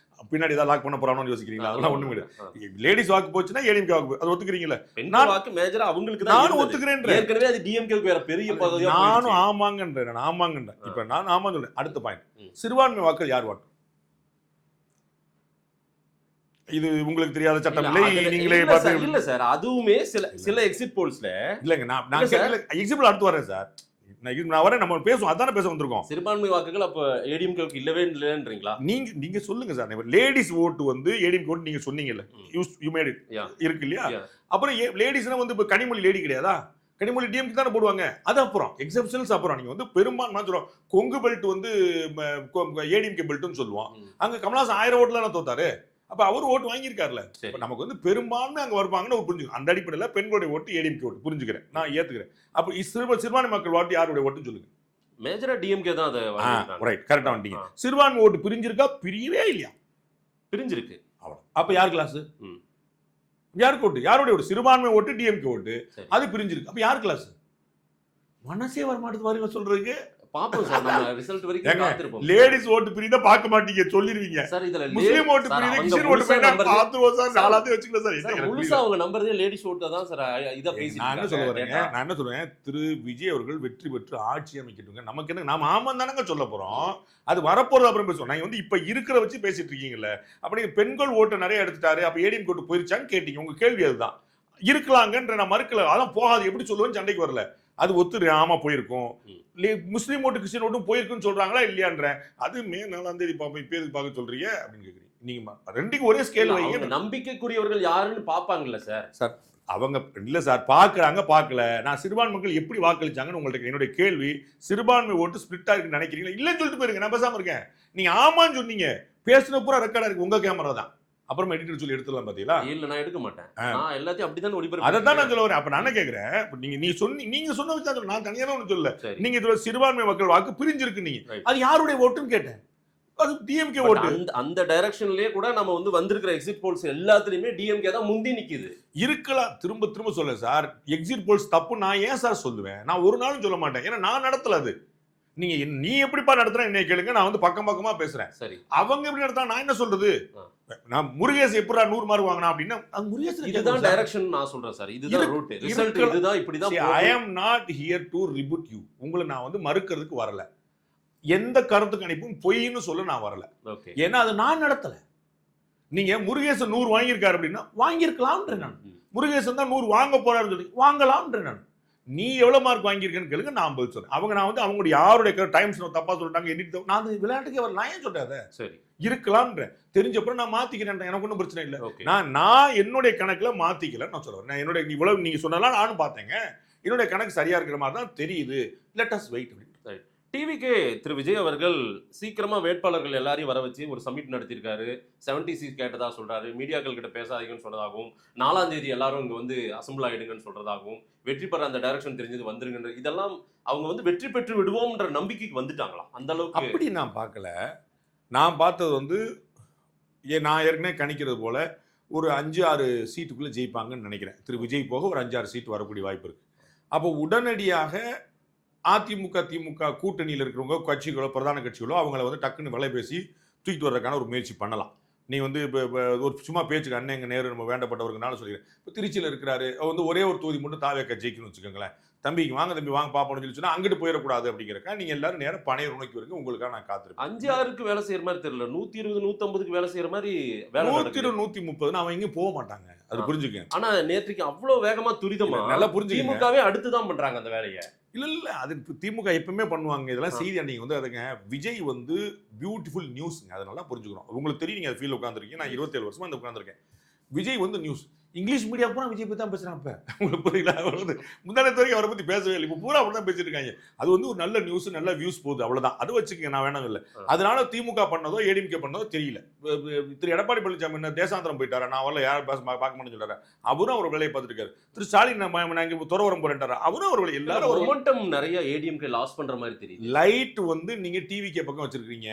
பின்னாடி ஏதாவது லாக் பண்ண போறானு யோசிக்கிறீங்களா? அதெல்லாம் ஒண்ணும் கிடையாது. லேடிஸ் வாக்கு போச்சுன்னா ஏடிஎம்கே வாக்கு, அது ஒத்துக்கிறீங்களா? பெண்கள் வாக்கு மேஜரா அவங்களுக்கு தான். நானும் ஒத்துக்கிறேன். ஏற்கனவே அது டிஎம்கேக்கு வேற பெரிய பதவியா. நானும் ஆமாங்கன்றேன். இப்ப நான் ஆமான்னு சொல்றேன். அடுத்த பாயிண்ட், சிறுபான்மை வாக்கள் யார் வாக்கு? இது உங்களுக்கு தெரியாத சட்டம் இல்லை, நீங்களே பார்த்து. இல்ல சார், அதுவுமே சில எக்ஸிட் போல்ஸ்ல இல்லங்க. நான் எக்ஸிட் போல் அடுத்து வரேன் சார். நான் வரேன், நம்ம பேசுவோம், அதானே பேச வந்திருக்கோம். சிறுபான்மை வாக்குகள் அப்ப ஏடிஎம்கேக்கு இல்லவே இல்லன்றீங்களா? நீங்க சொல்லுங்க சார். லேடிஸ் ஓட்டு வந்து ஏடிஎம்கே ஓட்டு நீங்க சொன்னீங்கல்ல, யூ மேட் இட் இருக்கு இல்லையா? அப்புறம் லேடிஸ்னா வந்து இப்ப கனிமொழி லேடி கிடையாதா? கனிமொழி டிஎம்கே தானே போடுவாங்க. அது அப்புறம் எக்ஸப்ஷன்ஸ். அப்புறம் நீங்க வந்து பெரும்பான்மை சொல்லுவோம், கொங்கு பெல்ட் வந்து ஏடிஎம்கே பெல்ட்னு சொல்லுவோம். அங்க கமலஹாசன் 1000 ஓட்டுல தான் தோத்தாரு. அப்ப அவர் ஓட்டு வாங்கியிருக்காருல்ல. நமக்கு வந்து பெரும்பான்மை அங்க வருவாங்கன்னு ஒரு புரிஞ்சுக்கணும். அந்த அடிப்படையில் பெண்களுடைய ஓட்டு ஏடிஎம்கே ஓட்டு புரிஞ்சுக்கிறேன், நான் ஏத்துக்கிறேன். அப்ப சிறுபான்மை மக்கள் ஓட்டு யாருடைய ஓட்டுன்னு சொல்லுங்க. மேஜரா டிஎம்கே தான் அதை வாங்கிருக்காங்க. ரைட், கரெக்டா வந்துட்டீங்க. சிறுபான்மை ஓட்டு பிரிஞ்சிருக்கா? பிரியவே இல்லையா? பிரிஞ்சிருக்கு. அவ்வளவு. அப்ப யார் கிளாஸ்? யாருக்கு ஓட்டு? யாருடைய ஓட்டு? சிறுபான்மை ஓட்டு டிஎம்கே ஓட்டு, அது பிரிஞ்சிருக்கு. அப்ப யார் கிளாஸ்? மனசே வர மாட்டேது பாருங்க சொல்றதுக்கு. பாப்போம் சார், நம்ம ரிசல்ட் வரைக்கும் காத்திருப்போம். லேடிஸ் ஓட்டு பிரிந்தா பார்க்க மாட்டீங்க, சொல்லிருவீங்க. சார் இதுல முஸ்லிம் ஓட்டு பிரிந்தா கிறிஸ்டியன் ஓட்டு பிரிந்தா பாத்துவோம் சார், நாலாவது வெச்சுக்கலாம் சார். முழுசா அவங்க நம்பறதே லேடிஸ் ஓட்டு தான் சார். இத பேசி நான் என்ன சொல்றேன், திரு விஜய் அவர்கள் வெற்றி பெற்று ஆட்சி அமைக்கட்டுங்க. நமக்கு என்ன, நாம ஆமா தானங்க சொல்ல போறோம். அது வரப்போறது அப்புறம் பேசுவோம். நான் வந்து இப்ப இருக்கிற வச்சு பேசிட்டு இருக்கீங்கல்ல. அப்படி பெண்கள் ஓட்டு நிறைய எடுத்துட்டாரு, அப்ப ஏடிஎம் ஓட்டு போயிருச்சான்னு கேட்டீங்க. உங்க கேள்வி அதுதான். இருக்கலாங்கன்ற நான் மறுக்கல, அதான் போகாது எப்படி சொல்லுவேன்னு சண்டைக்கு வரல. அது ஒத்துரு, ஆமா போயிருக்கும். முஸ்லீம் ஓட்டு கிறிஸ்டியன் ஓட்டும் போயிருக்குன்னு சொல்றாங்களா இல்லையான்ற? அது மே 4ஆம் தேதி பாப்போம், இப்ப எதுக்கு பார்க்க சொல்றீங்க அப்படின்னு கேக்குறீங்க. நீங்க ரெண்டுக்கும் ஒரே ஸ்கேல் வைங்க. நம்பிக்கைக்குரியவர்கள் யாருன்னு பாப்பாங்கல்ல சார். சார் அவங்க இல்ல சார், பாக்குறாங்க பார்க்கல. நான் சிறுபான்மை மக்கள் எப்படி வாக்களிச்சாங்கன்னு உங்கள்ட்ட என்னுடைய கேள்வி. சிறுபான்மை ஓட்டு ஸ்பிளிட்டா இருக்குன்னு நினைக்கிறீங்களா? இல்லன்னு சொல்லிட்டு போயிருங்க, நான் பேசாம இருக்கேன். நீங்க ஆமான்னு சொன்னீங்க, பேசுன பூரா ரெக்கார்டா இருக்கு, உங்க கேமரா தான். அப்புறம் எடிட்டர் சொல்லி எடுத்துலாம் பாத்தீங்களா? இல்ல நான் எடுக்க மாட்டேன், நான் எல்லாத்தையும் அப்படிதான் ஒளிபரப்பு. அதான் நான் சொல்ல வரேன். அப்ப நான் கேக்குறேன், நீங்க சொன்ன வச்சா நான் தனியா ஒண்ணு சொல்லல. நீங்க இதுல சிறுபான்மை மக்கள் வாக்கு பிரிஞ்சிருக்கு, நீங்க அது யாருடைய ஓட்டுன்னு கேட்டேன். அது டிஎம்கே But ஓட்டு அந்த டைரக்ஷன்லயே கூட நம்ம வந்து வந்திருக்கிற எக்ஸிட் போல்ஸ் எல்லாத்துலயுமே டிஎம்கே தான் முந்தி நிக்குது. இருக்கலாம். திரும்ப திரும்ப சொல்ல சார், எக்ஸிட் போல்ஸ் தப்பு நான் ஏன் சார் சொல்லுவேன்? நான் ஒரு நாளும் சொல்ல மாட்டேன். ஏன்னா நான் நடத்தல அது. நீ எப்படிப்பா நடத்துற என்னை கேளுங்க, நான் வந்து பக்கம் பக்கமா பேசுறேன். சரி, அவங்க எப்படி நடத்தா நான் என்ன சொல்றது? நான் முருகேஷ் எப்படா 100 மார்க் வாங்கினா அப்படின்னா அது முருகேஷ் இதுதான் டைரக்ஷன் நான் சொல்றேன் சார். இதுதான் ரூட். ரிசல்ட் இதுதான், இப்படிதான். I am not here to rebut you. உங்களை நான் வந்து மறுக்கிறதுக்கு வரல. எந்த கருத்து கணிப்பும் பொய்ன்னு சொல்ல நான் வரல. ஓகே. ஏன்னா அது நான் நடத்தல. நீங்க முருகேசன் 100 வாங்கியிருக்காரு அப்படின்னா வாங்கியிருக்கலாம்ன்ற நான். முருகேசன் தான் 100 வாங்க போறாருன்னு சொல்லி வாங்கலாம்ன்ற நான். நீ எவ்வளவு மார்க் வாங்கியிருக்கேன்னு கேளுங்க, நான் பதில் சொல்றேன். நான் வந்து அவங்களுடைய யாருடைய டைம்ஸ் தப்பா சொல்லிட்டாங்க, எடிட் நான் விளையாட்டுக்கே வரல. நான் ஏன் சொல்றேன்? சரி, இருக்கலாம்ன்ற தெரிஞ்சப்பறம் நான் மாத்திக்கிறேன். எனக்கு ஒன்றும் பிரச்சனை இல்லை. ஓகே. நான் என்னுடைய கணக்குல மாத்திக்கல நான் சொல்றேன். நான் என்னுடைய இவ்வளவு நீங்க சொன்னாலும் நானும் பார்த்தேங்க. என்னுடைய கணக்கு சரியா இருக்கிற மாதிரி தான் தெரியுது. Let us wait. TVK Thiru Vijay அவர்கள் சீக்கிரமா வேட்பாளர்கள் எல்லாரையும் வர வச்சு ஒரு சமிட் நடத்தியிருக்காரு. 70 சீட் கேட்டதா சொல்றாரு. மீடியாக்கள் கிட்ட பேசாதீங்கன்னு சொல்றதாகவும், 4ஆம் தேதி எல்லாரும் இங்க வந்து அசம்பிள் ஆயிடுங்கன்னு சொல்றதாகவும், வெற்றி பெற அந்த டைரக்ஷன் தெரிஞ்சது வந்துருங்கன்ற இதெல்லாம் அவங்க வந்து வெற்றி பெற்று விடுவோம்ன்ற நம்பிக்கைக்கு வந்துட்டாங்களா? அந்த அளவுக்கு அப்படி நான் பார்க்கல. நான் பார்த்தது வந்து நான் ஏற்கனவே கணிக்கிறது போல ஒரு 5-6 சீட்டுக்குள்ள ஜெயிப்பாங்கன்னு நினைக்கிறேன். திரு விஜய் போக ஒரு 5-6 சீட் வரக்கூடிய வாய்ப்பு இருக்கு. அப்போ உடனடியாக அதிமுக திமுக கூட்டணியில் இருக்கிறவங்க கட்சிகளோ பிரதான கட்சிகளோ அவங்கள வந்து டக்குன்னு விலை பேசி தூக்கிட்டு வர்றதுக்கான ஒரு முயற்சி பண்ணலாம். நீ வந்து இப்போ ஒரு சும்மா பேச்சுக்கு அண்ணன் எங்கள் நேரு நம்ம வேண்டப்பட்டவருக்குனால சொல்லிடுறேன். இப்போ திருச்சியில் இருக்கிறாரு, வந்து ஒரே ஒரு தொகுதி மட்டும் தாவேக்க ஜெயிக்கணும்னு வச்சுக்கோங்களேன். தம்பிக்கு வாங்க தம்பி வாங்க பார்ப்போம்னு சொல்லி சொன்னா அங்கிட்டு போயிடக்கூடாது அப்படிங்கிறக்கா நீங்கள் எல்லாரும் நேரம் பனையர் நோக்கி வருங்க. உங்களுக்காக நான் காத்திருப்பேன். 5-6க்கு வேலை செய்யற மாதிரி தெரியல. 120 150க்கு வேலை செய்யற மாதிரி வேலை 120 130 அவன் எங்கேயும் போக மாட்டாங்க. அது புரிஞ்சுக்க. ஆனா நேற்றுக்கு அவ்வளவு வேகமா துரிதமா நல்லா புரிஞ்சுக்க. திமுகவே அடுத்துதான் பண்றாங்க அந்த வேலையை. இல்ல அது திமுக எப்பவுமே பண்ணுவாங்க. இதெல்லாம் செய்தி நீங்க வந்து அதுங்க விஜய் வந்து பியூட்டிஃபுல் நியூஸ்ங்க. அதை நல்லா புரிஞ்சுக்கணும். உங்களுக்கு தெரியும், நீங்க ஃபீல் உட்காந்துருக்கீங்க. நான் 27 வருஷமா இந்த உட்காந்துருக்கேன். விஜய் வந்து நியூஸ் இங்கிலீஷ் மீடியா பூரா விஜய் பத்தி தான் பேசுறான். இப்ப உங்களுக்கு புரியல? முந்தானத்து வரைக்கும் அவரை பத்தி பேசவே இல்லை. இப்போ பூரா அப்படி தான் பேசிட்டு இருக்காங்க. அது வந்து ஒரு நல்ல நியூஸ், நல்ல வியூஸ் போகுது, அவ்வளவுதான். அது வச்சுக்க, நான் வேணாம் இல்லை. அதனால திமுக பண்ணதோ ஏடிஎம்கே பண்ணதோ தெரியல. திரு எடப்பாடி பழனிசாமி என்ன தேசாந்திரம் போயிட்டாரா? நான் வரல, யாரும் பார்க்க மாட்டேன்னு சொல்றாரு. அவரும் அவர் வேலையை பார்த்துட்டு இருக்காரு. திரு ஸ்டாலின் நான் துறவரம் போறேன்டாரா, அவரும் அவர் வேலை. எல்லாரும் ஒரு மொமெண்டம் நிறைய ஏடிஎம்கே லாஸ் பண்ற மாதிரி தெரியுது. லைட் வந்து நீங்க டிவிகே பக்கம் வச்சிருக்கீங்க,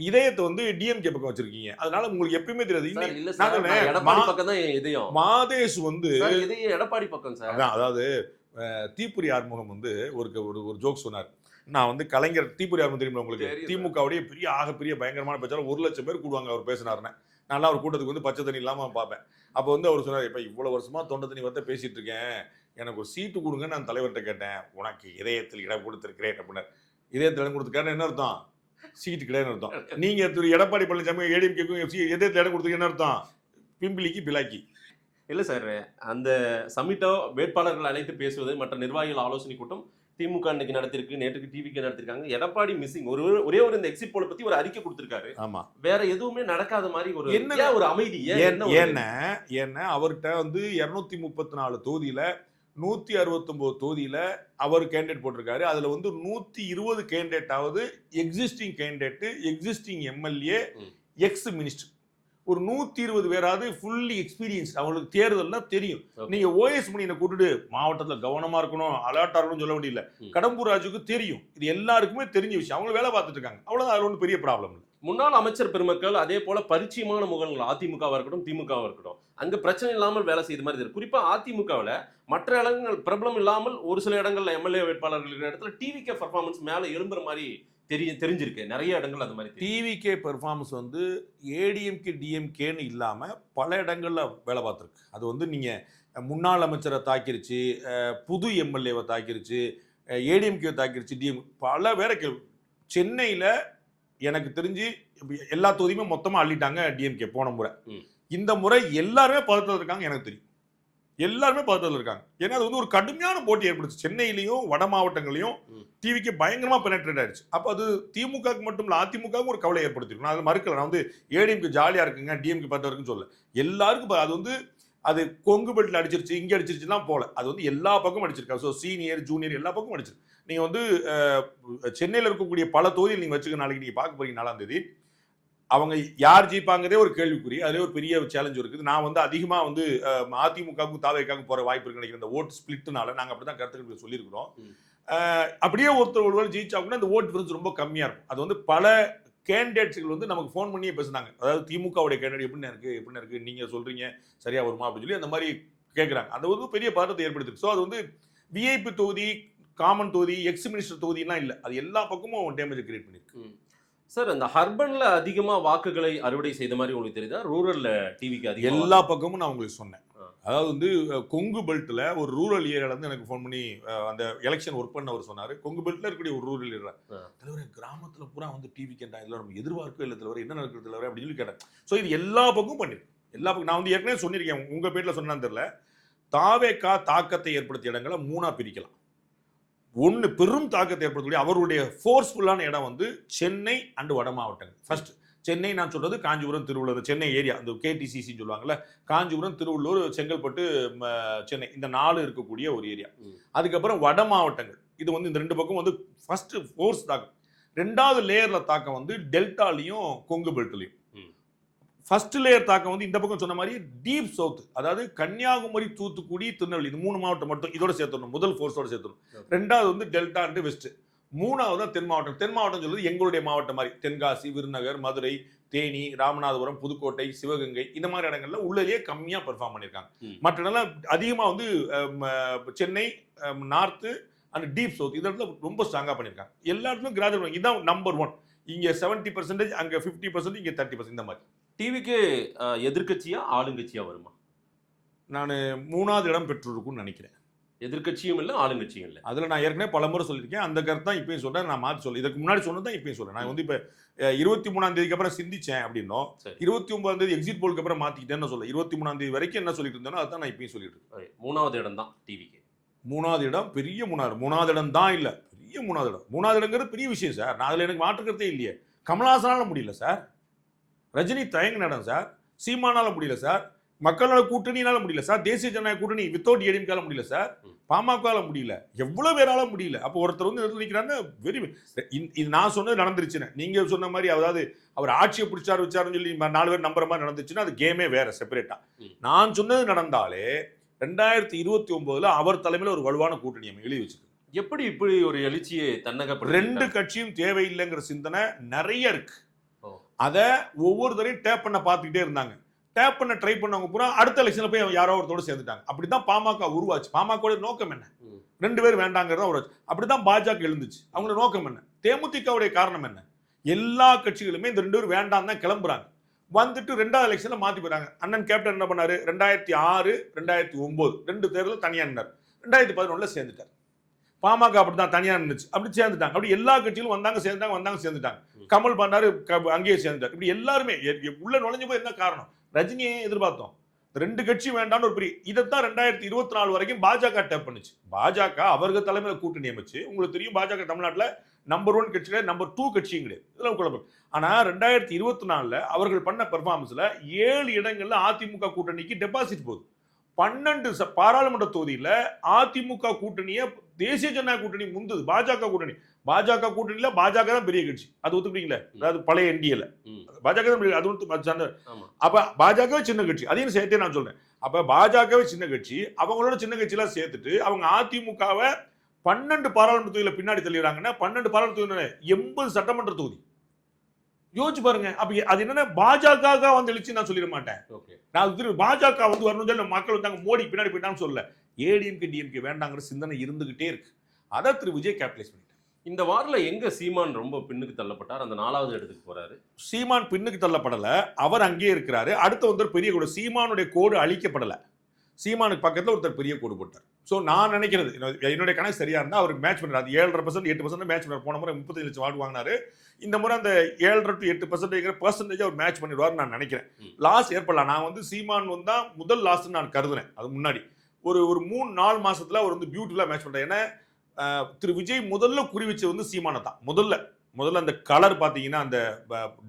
இதயத்தை வந்து டிஎம்கே பக்கம் வச்சிருக்கீங்க. அதனால உங்களுக்கு எப்பயுமே தெரியாது. எடப்பாடி பக்கம் தான் இதயம். மாதேஷ் வந்து இதயம் எடப்பாடி பக்கம் சார். அதாவது தீப்புரி ஆறுமுகம் வந்து ஒரு ஜோக் சொன்னார். நான் வந்து கலைஞர் தீப்புரி ஆறுமுகம் தெரியுமா உங்களுக்கு? திமுகவுடைய ஆகப்பெரிய பயங்கரமான பேச்சாளர். 1 லட்சம் பேர் கூடுவாங்க அவர் பேசினாருன்னு. நான் ஒரு கூட்டத்துக்கு வந்து பச்சை தண்ணி இல்லாம பார்ப்பேன். அப்போ வந்து அவர் சொன்னார், இப்ப இவ்வளவு வருஷமா தொண்டை தண்ணி வந்து பேசிட்டு இருக்கேன், எனக்கு ஒரு சீட்டு கொடுங்க. நான் தலைவர்கிட்ட கேட்டேன், உனக்கு இதயத்தில் இடம் கொடுத்திருக்கிறேன் அப்படின்னாரு. இதயத்தில் இடம் கொடுத்துருக்காரு என்ன அர்த்தம்? சீட்டு கிடையாது அர்த்தம். நீங்க திரு எடப்பாடி பழனிசாமி ஏடிஎம்கேக்கும் எதிர்த்து இடம் கொடுத்தீங்க என்ன அர்த்தம்? பிம்பிளிக்கு பிலாக்கி. இல்ல சார், அந்த சமிட்டோ வேட்பாளர்கள் அழைத்து பேசுவது, மற்ற நிர்வாகிகள் ஆலோசனை கூட்டம் திமுக இன்னைக்கு நடத்திருக்கு, நேற்றுக்கு டிவிக்கு நடத்திருக்காங்க. எடப்பாடி மிஸ்ஸிங். ஒரே ஒரு இந்த எக்ஸிட் போல பத்தி ஒரு அறிக்கை கொடுத்திருக்காரு. ஆமா, வேற எதுவுமே நடக்காத மாதிரி ஒரு அமைதி. ஏன்னா அவர்கிட்ட வந்து 234 தொகுதியில 169 தொகுதியில அவர் கேண்டிடேட் போட்டிருக்காரு. அதுல வந்து 120 கேண்டிடேட்டாவது existing candidate, existing MLA, ex minister. ஒரு 120 பேராவது ஃபுல்லி எக்ஸ்பீரியன்ஸ். அவங்களுக்கு தேர்தல்னா தெரியும். நீங்க ஓஎஸ் மணியை கூட்டிட்டு மாவட்டத்துல கவனமா இருக்கணும், அலர்ட்டா இருக்கணும்னு சொல்ல வேண்டியதில்லை. கடம்பூர் ராஜுக்கு தெரியும். இது எல்லாருக்குமே தெரிஞ்ச விஷயம். அவங்க வேலை பார்த்துட்டு இருக்காங்க, அவ்வளவுதான். அது ஒன்றும் பெரிய ப்ராப்ளம் இல்லை. முன்னாள் அமைச்சர் பெருமக்கள், அதே போல பரிச்சயமான முகங்கள் அதிமுகவா இருக்கட்டும் திமுகவா இருக்கட்டும், அங்க பிரச்சனை இல்லாமல் வேலை செய்த மாதிரி இருக்கு. குறிப்பா அதிமுகவில் மற்ற இடங்கள் பிரபலம் இல்லாமல் ஒரு சில இடங்கள்ல எம்எல்ஏ வேட்பாளர்கள் இருக்கிற இடத்துல டிவிகே பெர்ஃபார்மன்ஸ் மேல எழும்புற மாதிரி தெரிஞ்சிருக்கு. நிறைய இடங்கள் அந்த மாதிரி டிவிகே பெர்ஃபார்மன்ஸ் வந்து ஏடிஎம்கே டிஎம்கேன்னு இல்லாம பல இடங்கள்ல வேலை பார்த்துருக்கு. அது வந்து நீங்க முன்னாள் அமைச்சரை தாக்கிருச்சு, புது எம்எல்ஏவை தாக்கிருச்சு, ஏடிஎம்கே தாக்கிருச்சு, டிஎம் பல பேரை. சென்னையில எனக்கு தெரிஞ்சு எல்லா தொகுதியுமே மொத்தமா அள்ளிட்டாங்க டிஎம்கே போன முறை. இந்த முறை எல்லாருமே பதட்டத்தில் இருக்காங்க. எனக்கு தெரியும் எல்லாருமே பதட்டத்தில் இருக்காங்க. ஏன்னா அது வந்து ஒரு கடுமையான போட்டி ஏற்படுச்சு. சென்னையிலையும் வட மாவட்டங்களையும் டிவிக்கு பயங்கரமா பெனட்ரேட் ஆயிடுச்சு. அப்போ அது திமுகவுக்கு மட்டும் இல்லை, அதிமுகவும் ஒரு கவலை ஏற்படுத்திருக்கும். நான் அதை மறுக்கல. நான் வந்து ஏடிஎம்கே ஜாலியா இருக்குங்க, டிஎம்கே பதட்டம் இருக்குன்னு சொல்ல. எல்லாருக்கும் அது வந்து அது கொங்கு பெல்ட்ல அடிச்சிருச்சு, இங்கே அடிச்சிருச்சுலாம் போல. அது வந்து எல்லா பக்கமும் அடிச்சிருக்காரு. ஸோ சீனியர் ஜூனியர் எல்லா பக்கமும் அடிச்சிருக்கு. நீங்கள் வந்து சென்னையில் இருக்கக்கூடிய பல தொகுதியில் நீங்கள் வச்சுக்க, நாளைக்கு நீங்கள் பார்க்க போறீங்க 4ஆம் தேதி அவங்க யார் ஜெயிப்பாங்கதே ஒரு கேள்விக்குறி. அதிலே ஒரு பெரிய சேலஞ்ச் இருக்குது. நான் வந்து அதிகமாக வந்து அதிமுகவுக்கும் தாவேக்காவுக்கும் போகிற வாய்ப்பு இருக்கு நினைக்கிறேன். இந்த ஓட்டு ஸ்பிளிட்னால நாங்கள் அப்படி தான் கருத்துக்கள் சொல்லியிருக்கிறோம். அப்படியே ஒருத்தர் ஒருவர் ஜெயிச்சா கூட அந்த ஓட்டு டிஃபரன்ஸ் ரொம்ப கம்மியாக இருக்கும். அது வந்து பல கேண்டிடேட்ஸ்கள் வந்து நமக்கு ஃபோன் பண்ணியே பேசுனாங்க. அதாவது திமுகவுடைய கேண்டிடேட் எப்படின்னு இருக்கு நீங்க சொல்றீங்க சரியா வருமா அப்படின்னு சொல்லி அந்த மாதிரி கேட்குறாங்க. அது வந்து பெரிய பதட்டத்தை ஏற்படுத்திருக்கு. ஸோ அது வந்து விஐபி தொகுதி, காமன் தொகுதி, எக்ஸ் மினிஸ்டர் தொகுதிலாம் இல்லை, அது எல்லா பக்கமும் டேமேஜ் கிரியேட் பண்ணிருக்கு. சார், அந்த அர்பன்ல அதிகமா வாக்குகளை அறுவடை செய்த மாதிரி உங்களுக்கு தெரியுதா? ரூரல்ல டிவிக்கு அதிகம் எல்லா பக்கமும் நான் உங்களுக்கு சொன்னேன். அதாவது வந்து கொங்கு பெல்ட்ல ஒரு ரூரல் ஏரியால இருந்து எனக்கு ஃபோன் பண்ணி அந்த எலெக்ஷன் ஒர்க் பண்ணவர் சொன்னாரு, கொங்கு பெல்ட்ல இருக்கக்கூடிய ஒரு ரூரல் ஏரியா தலைவர் கிராமத்துல பூரா வந்து டிவி கேட்டா இதுல நம்ம எதிர்பார்க்கவே இல்லை தலைவர், என்ன நடக்குது தலைவர் அப்படின்னு சொல்லி கேட்டேன். ஸோ இது எல்லா பக்கமும் பண்ணிருக்கு. எல்லா பக்கம் நான் வந்து ஏற்கனவே சொல்லியிருக்கேன், உங்க பேர்ல சொன்னான்னு தெரியல. தாவேகா தாக்கத்தை ஏற்படுத்திய இடங்களை 3ஆ பிரிக்கலாம். ஒன்று பெரும் தாக்கத்தை ஏற்படுத்தக்கூடிய அவருடைய ஃபோர்ஸ்ஃபுல்லான இடம் வந்து சென்னை அண்ட் வட மாவட்டங்கள். ஃபர்ஸ்ட் சென்னை நான் சொல்றது காஞ்சிபுரம், திருவள்ளூர், சென்னை ஏரியா, அந்த கேடிசிசின்னு சொல்லுவாங்கல்ல, காஞ்சிபுரம், திருவள்ளூர், செங்கல்பட்டு, சென்னை, இந்த 4 இருக்கக்கூடிய ஒரு ஏரியா. அதுக்கப்புறம் வட மாவட்டங்கள், இது வந்து இந்த 2 பக்கம் வந்து ஃபர்ஸ்ட் ஃபோர்ஸ் தாக்கம். 2வது லேயர்ல தாக்கம் வந்து டெல்டாலையும் கொங்கு பெல்ட்லையும். ஃபர்ஸ்ட் லேயர் தாக்கம் வந்து இந்த பக்கம் சொன்ன மாதிரி டீப் சவுத், அதாவது கன்னியாகுமரி, தூத்துக்குடி, திருநெல்வேலி, இந்த 3 மாவட்டம் மட்டும் இதோட சேர்த்துடணும், முதல் ஃபோர்ஸோட சேர்த்துடணும். 2வது வந்து டெல்டா அண்ட் வெஸ்ட். 3வது தான் தென் மாவட்டம். தென் மாவட்டம் சொல்றது எங்களுடைய மாவட்டம் மாதிரி தென்காசி, விருதுநகர், மதுரை, தேனி, ராமநாதபுரம், புதுக்கோட்டை, சிவகங்கை, இந்த மாதிரி இடங்கள்ல உள்ளேயே கம்மியா பெர்ஃபார்ம் பண்ணியிருக்காங்க. மற்ற இடம்லாம் அதிகமா வந்து Chennai, north and deep south, இந்த இடத்துல ரொம்ப ஸ்ட்ராங்கா பண்ணியிருக்காங்க. எல்லா இடத்துலையும் கிராஜுவல். இதுதான் நம்பர் 1. இங்க 70%, அங்க 50%, இங்க 30%, இந்த மாதிரி. டிவிக்கு எதிர்க்கட்சியா ஆளுங்கட்சியா வருமா? நான் 3வது இடம் பெற்றிருக்கும்னு நினைக்கிறேன். எதிர்க்கட்சியும் இல்லை, ஆளுங்கட்சியும் இல்லை. அதில் நான் ஏற்கனவே பல முறை சொல்லியிருக்கேன். அந்த கருத்து தான் இப்பயும் சொல்கிறேன். நான் மாற்றி சொல்ல, இதுக்கு முன்னாடி சொன்னது தான் இப்பயும் சொல்கிறேன். நான் வந்து இப்போ 23ஆம் தேதிக்கு அப்புறம் சிந்திச்சேன் அப்படின்னோ, 29ஆம் தேதி எக்ஸிட் போலுக்கு அப்புறம் மாற்றிக்கிட்டேன்னு சொல்ல, 23ஆம் தேதி வரைக்கும் என்ன சொல்லிட்டு இருந்தேனோ அதுதான் நான் இப்பயும் சொல்லிட்டு இருக்கேன். 3வது இடம் தான் டிவிக்கு. 3வது இடம் பெரிய 3வது இடம் தான் இல்லை, பெரிய 3வது இடம். 3வது இடங்கிறது பெரிய விஷயம் சார். நான் அதில் எனக்கு மாற்றுக்கிறதே இல்லையே. கமல்ஹாசனால முடியல சார், ரஜினி தயங்கின இடம் சார், சீமானால முடியல சார், மக்களோட கூட்டணினால முடியல சார், தேசிய ஜனநாயக கூட்டணி வித்தவுட் ஏடிஎம்கால முடியல சார், பாமகவால முடியல, எவ்வளவு பேரால முடியல. அப்போ ஒருத்தர் வந்து எடுத்து நிற்கிறான்னு வெரி இது நான் சொன்னது நடந்துருச்சுன்னு நீங்க சொன்ன மாதிரி, அதாவது அவர் ஆட்சியை பிடிச்சாரு வச்சாருன்னு சொல்லி 4 பேர் நம்புற மாதிரி நடந்துச்சுன்னா அது கேமே வேற செப்பரேட்டா. நான் சொன்னது நடந்தாலே 2029 அவர் தலைமையில் ஒரு வலுவான கூட்டணி எழுதி வச்சிருக்கு. எப்படி இப்படி ஒரு எழுச்சியை தன்னக 2 கட்சியும் தேவையில்லைங்கிற சிந்தனை நிறைய இருக்கு. அதை ஒவ்வொரு தரையும் டேப் பண்ண பார்த்துக்கிட்டே இருந்தாங்க. டேப் பண்ண ட்ரை பண்ணவங்க பூரா அடுத்த எலெக்ஷன்ல போய் யாரோ ஒருத்தோட சேர்ந்துட்டாங்க. அப்படிதான் பாமக உருவாச்சு. பாமக நோக்கம் என்ன? 2 பேர் வேண்டாங்கிறத ஒரு. அப்படிதான் பாஜக எழுந்துச்சு. அவங்களோட நோக்கம் என்ன? தேமுதிகவுடைய காரணம் என்ன? எல்லா கட்சிகளுமே இந்த 2 பேர் வேண்டாம் தான் கிளம்புறாங்க. வந்துட்டு 2வது எலெக்ஷன்ல மாத்தி போறாங்க. அண்ணன் கேப்டன் என்ன பண்ணாரு? 2006, 2009 2 தேர்தல் தனியா நின்றார். 2011 சேர்ந்துட்டார். பாமக அப்படிதான் தனியா இருந்துச்சு, அப்படி சேர்ந்துட்டாங்க. அப்படி எல்லா கட்சிகளும் வந்தாங்க சேர்ந்துட்டாங்க. கமல் பண்ணாரு, அங்கேயே சேர்ந்துட்டார். இப்படி எல்லாருமே உள்ள நுழைஞ்சு போய் என்ன காரணம்? ரஜினியை எதிர்பார்த்தோம். 2 கட்சி வேண்டாம்னு ஒரு பெரிய இதைத்தான் 2024 வரைக்கும் பாஜக டேப் பண்ணுச்சு. பாஜக அவர்கள் தலைமையில் கூட்டணி அமைச்சு, உங்களுக்கு தெரியும் பாஜக தமிழ்நாட்டில் நம்பர் 1 கட்சியில நம்பர் 2 கட்சியும் கிடையாது. இதெல்லாம் குழப்பம். ஆனா 2024 அவர்கள் பண்ண பெர்ஃபார்மன்ஸ்ல 7 இடங்கள்ல அதிமுக கூட்டணிக்கு டெபாசிட் போகுது. 12 பாராளுமன்ற தொகுதியில அதிமுக கூட்டணியை தேசிய ஜனநாயக கூட்டணி முந்தது. பாஜக கூட்டணியில பாஜக தான் பெரிய கட்சி. அது ஒத்துக்கிட்டீங்களா? அதாவது பழைய என்டிஏல பாஜக தான் அது. அப்ப பாஜகவே சின்ன கட்சி, அதையும் சேர்த்தே நான் சொல்றேன். அப்ப பாஜகவே சின்ன கட்சி, அவங்களோட சின்ன கட்சியெல்லாம் சேர்த்துட்டு அவங்க அதிமுகவை 12 பாராளுமன்ற தொகுதியில பின்னாடி தள்ளிடுறாங்கன்னா 12 பாராளுமன்ற தொகுதியில 80 சட்டமன்ற தொகுதி. யோசிச்சு பாருங்க. அப்ப அது என்னன்னா பாஜக வந்து எழுச்சி நான் சொல்லிட மாட்டேன். நான் பாஜக வந்து வரணும் சொல்லி மக்கள் வந்தாங்க, மோடி பின்னாடி போயிட்டான்னு சொல்ல. ஏடிஎம்கே டிஎம்கே வேண்டாங்கிற சிந்தனை இருந்துகிட்டே இருக்கு. அதை திரு விஜய் கேபிடலைஸ் பண்ணிட்டார். இந்த வாரில் எங்க சீமான் ரொம்ப பின்னுக்கு தள்ளப்பட்டார்? அந்த 4வது இடத்துக்கு போறாரு. சீமான் பின்னுக்கு தள்ளப்படல, அவர் அங்கேயே இருக்கிறாரு. அடுத்த ஒருத்தர் பெரிய கோடு, சீமானுடைய கோடு அழிக்கப்படல. சீமானுக்கு பக்கத்துல ஒருத்தர் பெரிய கோடு போட்டார். ஸோ நான் நினைக்கிறது, என்னுடைய கணக்கு சரியா இருந்தா அவருக்கு மேட்ச் பண்றாரு. 7.5% 8% மேட்ச் பண்ணார். போன முறை 35 லட்சம் வார்டு வாங்கினாரு. இந்த முறை அந்த 7.5 to 8% அவர் மேட்ச் பண்ணிடுவார் நான் நினைக்கிறேன். லாஸ் ஏற்படலாம். நான் வந்து சீமான் வந்தா முதல் லாஸ் நான் கருதுனேன். அது முன்னாடி ஒரு 3-4 மாசத்துல அவர் வந்து பியூட்டிஃபுல்லா மேட்ச் பண்றாரு. ஏன்னா திரு விஜய் முதல்ல குறி வச்சது வந்து சீமானை தான். முதல்ல அந்த கலர் பார்த்தீங்கன்னா அந்த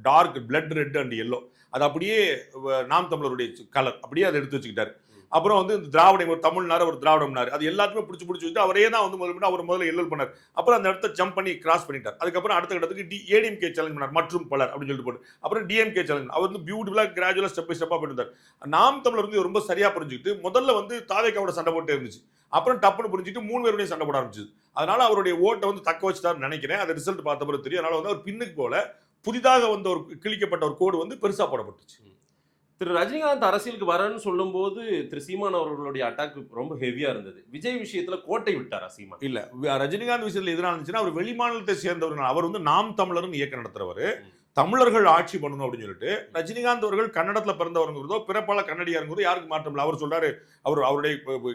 dark blood red and yellow, அது அப்படியே நாம் தமிழருடைய கலர் அப்படியே அதை எடுத்து வச்சுக்கிட்டாரு. அப்புறம் வந்து திராவிடம், ஒரு தமிழ்னாரு, ஒரு திராவிடம்னாரு, அது எல்லாத்துமே பிடிச்சி வச்சுட்டு அவரே தான் வந்து முதல்ல எல்எல் பண்ணார். அப்புறம் அந்த இடத்த ஜம்ப் பண்ணி கிராஸ் பண்ணிட்டார். அதுக்கப்புறம் அடுத்த இடத்துக்கு ஏடிஎம்கே சேலஞ்ச் பண்ணார், மற்றும் பலர் அப்படின்னு சொல்லிட்டு போட்டு. அப்புறம் டிஎம்கே சேலஞ்ச். அவர் வந்து பியூட்டிஃபுல்லா கிராஜுவலா ஸ்டெப் பை ஸ்டெப்பா பண்ணிட்டார். நாம் தமிழர் வந்து ரொம்ப சரியா புரிஞ்சுக்கிட்டு முதல்ல வந்து தாவேக்காவோட சண்டை போட்டு இருந்துச்சு. அப்புறம் டப்புன்னு புரிஞ்சுட்டு 3 பேருடையும் சண்டை போட ஆரம்பிச்சது. அதனால அவருடைய ஓட்டை வந்து தக்க வச்சுட்டாருன்னு நினைக்கிறேன். அது ரிசல்ட் பார்த்த பிறகு தெரியும். அதனால வந்து அவர் பின்னுக்கு போல புதிதாக வந்த ஒரு கிழிக்கப்பட்ட ஒரு கோடு வந்து பெருசா போடப்பட்டுச்சு. திரு ரஜினிகாந்த் அரசியலுக்கு வரேன்னு சொல்லும்போது திரு சீமான் அவர்களுடைய அட்டாக் ரொம்ப ஹெவியா இருந்தது. விஜய் விஷயத்துல கோட்டை விட்டாரா சீமான்? இல்ல, ரஜினிகாந்த் விஷயத்துல எதிராக இருந்துச்சுன்னா அவர் வெளி மாநிலத்தை சேர்ந்தவர். அவர் வந்து நாம் தமிழர்னு இயக்கம் நடத்துறவர். தமிழர்கள் ஆட்சி பண்ணணும் அப்படின்னு சொல்லிட்டு ரஜினிகாந்த் அவர்கள் கன்னடத்துல பிறந்தவருங்கிறதோ பிறப்பால கன்னடியாருங்கிறதோ யாருக்கு மாற்றம் இல்லை. அவர் சொல்றாரு, அவருடைய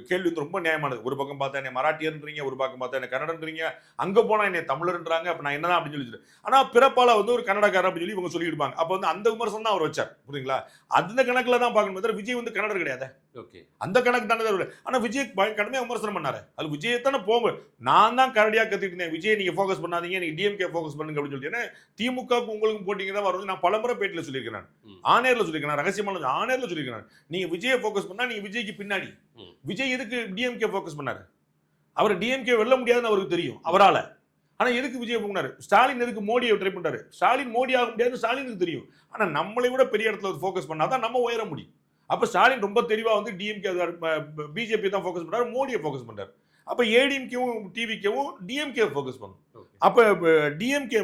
கேள்வி வந்து ரொம்ப நியாயமானது. ஒரு பக்கம் பார்த்தா என்ன மராட்டியன்றீங்க, ஒரு பக்கம் பார்த்தா என்ன கன்னடன்றீங்க, அங்க போனா என்ன தமிழர்ன்றாங்க, அப்ப நான் என்னதான் அப்படின்னு சொல்லி. ஆனா பிறப்பால வந்து ஒரு கன்னடக்காரர் அப்படின்னு சொல்லி இவங்க சொல்லிடுவாங்க. அப்ப வந்து அந்த விமர்சனம் தான் அவர் வச்சார். புரியுங்களா? அந்த கணக்குல தான் பார்க்கணும். விஜய் வந்து கன்னடர் கிடையாது, அந்த கணக்கு தானே. ஆனா விஜய் கடுமையா விமர்சனம் பண்ணாரு. அது விஜய் தானே போங்க, நான் தான் கரடியா கத்திட்டு இருந்தேன், விஜய் நீங்க போக்கஸ் பண்ணாதீங்க, நீங்க டிஎம்கே போக்கஸ் பண்ணுங்க அப்படின்னு சொல்லிட்டு. திமுகவுக்கு உங்களுக்கு போட்டிங்க தான் வருது. நான் பலமுறை பேட்டில சொல்லியிருக்கிறேன், ஆனேர்ல சொல்லியிருக்கேன், ரகசியமான ஆனேர்ல சொல்லியிருக்கிறேன். நீங்க விஜயை போக்கஸ் பண்ணா நீங்க விஜய்க்கு பின்னாடி. விஜய் எதுக்கு டிஎம்கே போக்கஸ் பண்ணாரு? அவர் டிஎம்கே வெல்ல முடியாதுன்னு அவருக்கு தெரியும் அவரால. ஆனா எதுக்கு விஜய் பண்ணாரு? ஸ்டாலின் எதுக்கு மோடியை ட்ரை பண்றாரு? ஸ்டாலின் மோடி ஆக முடியாதுன்னு ஸ்டாலினுக்கு தெரியும். ஆனா நம்மளை விட பெரிய இடத்துல போக்கஸ் பண்ணாதான் நம்ம உயர முடியும். அப்ப ஸ்டாலின் ரொம்ப தெளிவா வந்து டிஎம்கே பிஜேபி தான் போக்கஸ் பண்றாரு, மோடியை போக்கஸ் பண்றாரு. அப்ப ஏடிஎம்கேவும் டிவிகேவும் டிஎம்கே போக்கஸ் பண்ணும். அப்ப டிஎம்கே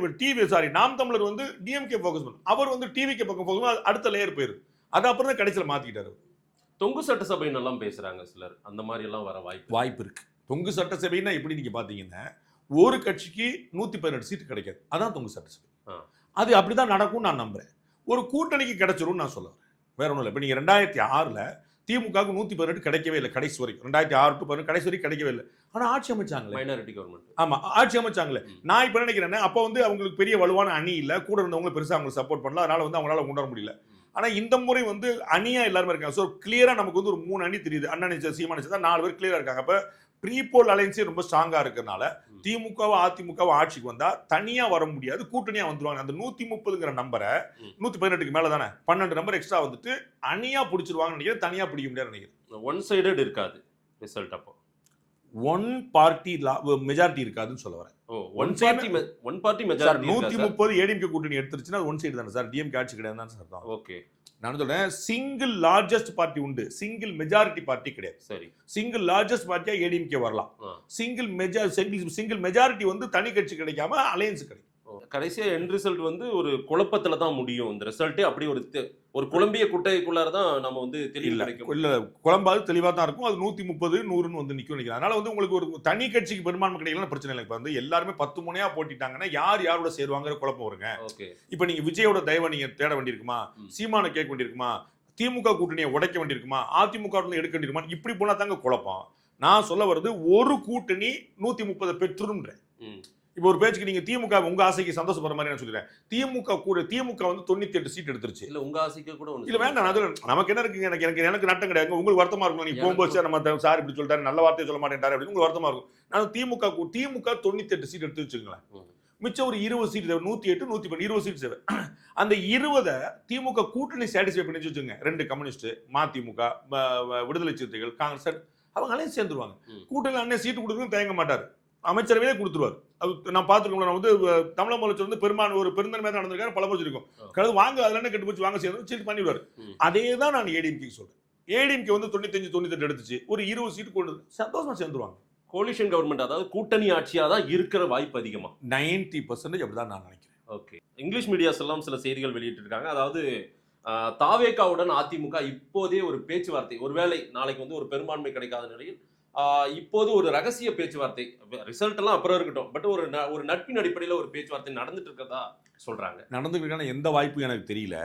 நாம் தமிழர் வந்து டிஎம்கே போக்கஸ் பண்ணும். அவர் வந்து டிவிகே பக்கம் போக்கஸ் அடுத்த லேயர் போயிரு. அது அப்புறம் தான் கடைசியில மாத்திக்கிட்டாரு. தொங்கு சட்டசபை எல்லாம் பேசுறாங்க சிலர், அந்த மாதிரி எல்லாம் வர வாய்ப்பு இருக்கு. தொங்கு சட்டசபைன்னா எப்படி நீங்க பாத்தீங்கன்னா ஒரு கட்சிக்கு 118 சீட்டு கிடைக்காது. அதான் தொங்கு சட்டசபை. அது அப்படிதான் நடக்கும் நான் நம்புறேன். ஒரு கூட்டணிக்கு கிடைச்சிரும் நான் சொல்லுவேன், வேற ஒன்றும் இல்லை. இப்போ நீங்கள் 2006 திமுகவுக்கு 118 கிடைக்கவே இல்லை கடைசி வரைக்கும். 2006 to 2018 கடைசி வரைக்கும் கிடைக்கவே இல்லை. ஆனால் ஆட்சி அமைச்சாங்களே, மைனாரிட்டி கவர்மெண்ட். ஆமாம், ஆட்சி அமைச்சாங்களே. நான் இப்போ நினைக்கிறேன், அப்போ வந்து அவங்களுக்கு பெரிய வலுவான அணி இல்லை, கூட இருந்தவங்க பெருசாக அவங்களுக்கு சப்போர்ட் பண்ணல, அதனால வந்து அவங்களால கொண்டு வர முடியல. ஆனால் இந்த முறை வந்து அணியா எல்லாருமே இருக்காங்க. ஸோ கிளியரா நமக்கு வந்து ஒரு 3 அணி தெரியுது. அண்ணன் சீமான் தான் 4 பேர் கிளியரா இருக்காங்க. அப்போ ப்ரீபோல் அலைன்ஸே ரொம்ப ஸ்ட்ராங்கா இருக்கிறதுனால திமுகவும் அதிமுகவும் ஆட்சிக்கு வந்தா தனியா வர முடியாது, கூட்டணியா வந்துருவாங்க. அந்த 130ங்கிற நம்பரை 118க்கு மேல தானே 12 நம்பர் எக்ஸ்ட்ரா வந்துட்டு அணியா பிடிச்சிருவாங்கன்னு நினைக்கிறேன், தனியா பிடிக்க முடியாது நினைக்கிறேன். ஒன் சைடட் இருக்காது ரிசல்ட். அப்போ ஒன் பார்ட்டி மெஜாரிட்டி இருக்காதுன்னு சொல்ல வரேன். ஒன் பார்ட்டி மெஜாரிட்டி 130 ஏடிஎம்கே கூட்டணி எடுத்துருச்சுன்னா ஒன் சைடு தானே சார், டிஎம்கே ஆட்சி கிடையாது சார். ஓகே, நான் சொல்றேன் சிங்கிள் லார்ஜஸ்ட் பார்ட்டி உண்டு, சிங்கிள் மெஜாரிட்டி பார்ட்டி கிடையாது. சரி, சிங்கிள் லார்ஜஸ்ட் பார்ட்டியா ஏடிஎம்கே வரலாம், சிங்கிள் மெஜாரிட்டி வந்து தனி கட்சி கிடைக்காம அலையன்ஸ் கிடைக்கும். கடைசியா எண்ட் ரிசல்ட் வந்து ஒரு குழப்பத்துல தான் முடியும். இந்த ரிசல்ட்டே அப்படி ஒரு குழம்பிய குட்டைக்குள்ளார தான் நம்ம வந்து தெளிவில் கிடைக்கும். இல்ல, குழம்பாது தெளிவா தான் இருக்கும். அது 130 100ன்னு வந்து நிக்கும் நினைக்கிறேன். அதனால வந்து உங்களுக்கு ஒரு தனி கட்சிக்கு பெரும்பான்மை கிடைக்கலன்னு பிரச்சனை இல்லை. இப்ப வந்து எல்லாருமே 10 முனையா போட்டிட்டாங்கன்னா யார் யாரோட சேருவாங்கிற குழப்பம் வருங்க. இப்ப நீங்க விஜயோட தயவை நீங்க தேட வேண்டியிருக்குமா, சீமான கேட்க வேண்டியிருக்குமா, திமுக கூட்டணியை உடைக்க வேண்டியிருக்குமா, அதிமுக எடுக்க வேண்டியிருக்குமா, இப்படி போனா தாங்க குழப்பம். நான் சொல்ல வருது ஒரு கூட்டணி 130 பெற்றுன்றேன். இப்போ ஒரு பேச்சுக்கு நீங்க திமுக உங்க ஆசைக்கு சந்தோஷப்படுற மாதிரி நான் சொல்லிடுறேன். திமுக வந்து 98 சீட் எடுத்துருச்சு. இல்ல உங்க ஆசைக்கு கூட இல்ல வேண்டாம், அது நமக்கு என்ன இருக்கு, எனக்கு நட்டம் கிடையாது. உங்களுக்கு வருத்தமா இருக்கும், நீங்க போகும்போது நம்ம சார் இப்படி சொல்லிட்டாரு, நல்ல வார்த்தையை சொல்ல மாட்டேன்டாரு அப்படின்னு உங்களுக்கு வருத்தமா இருக்கும். நான் திமுக 98 சீட் எடுத்து வச்சுங்களேன், மிச்சம் ஒரு 20 சீட் தேவை, 108 110 20 சீட் தேவை. அந்த 20 திமுக கூட்டணி சாட்டிஸ்ஃபை பண்ணி வச்சுங்க. 2 கம்யூனிஸ்ட், மதிமுக, விடுதலை சிறுத்தைகள், காங்கிரஸ் அவங்க அலையன்ஸ் சேர்ந்துருவாங்க. கூட்டணியில் அண்ணன் சீட்டு கொடுக்கணும் தயங்க மாட்டாரு, அமைச்சரவையே கொடுத்துருவாரு. அது நான் பார்த்துருக்கோம். நான் வந்து தமிழக முதலமைச்சர் வந்து பெரும்பான்மை ஒரு பெருந்தன்மை தான் நடந்திருக்காரு, பல போச்சு இருக்கும். கழுது வாங்க அதில் என்ன கெட்டு போச்சு, வாங்க சேர்ந்து சீட்டு பண்ணிடுவாரு. அதே தான் நான் ஏடிஎம்கே சொல்றேன். ஏடிஎம்கே வந்து 95 98 எடுத்துச்சு, ஒரு 20 சீட்டு கொண்டு சந்தோஷமா சேர்ந்துருவாங்க. கோலிஷன் கவர்மெண்ட், அதாவது கூட்டணி ஆட்சியா தான் இருக்கிற வாய்ப்பு அதிகமா 90% அப்படிதான் நான் நினைக்கிறேன். ஓகே, இங்கிலீஷ் மீடியாஸ் எல்லாம் சில செய்திகள் வெளியிட்டு இருக்காங்க. அதாவது தாவேகாவுடன் அதிமுக இப்போதே ஒரு பேச்சுவார்த்தை, ஒருவேளை நாளைக்கு வந்து ஒரு பெரும்பான்மை கிடைக்காத நிலையில் இப்போது ஒரு ரகசிய பேச்சுவார்த்தை, ரிசல்ட் எல்லாம் அப்புறம் இருக்கட்டும், பட் ஒரு நட்பின் அடிப்படையில் ஒரு பேச்சுவார்த்தை நடந்துட்டு இருக்கதா சொல்றாங்க. நடந்துருக்கான எந்த வாய்ப்பும் எனக்கு தெரியல.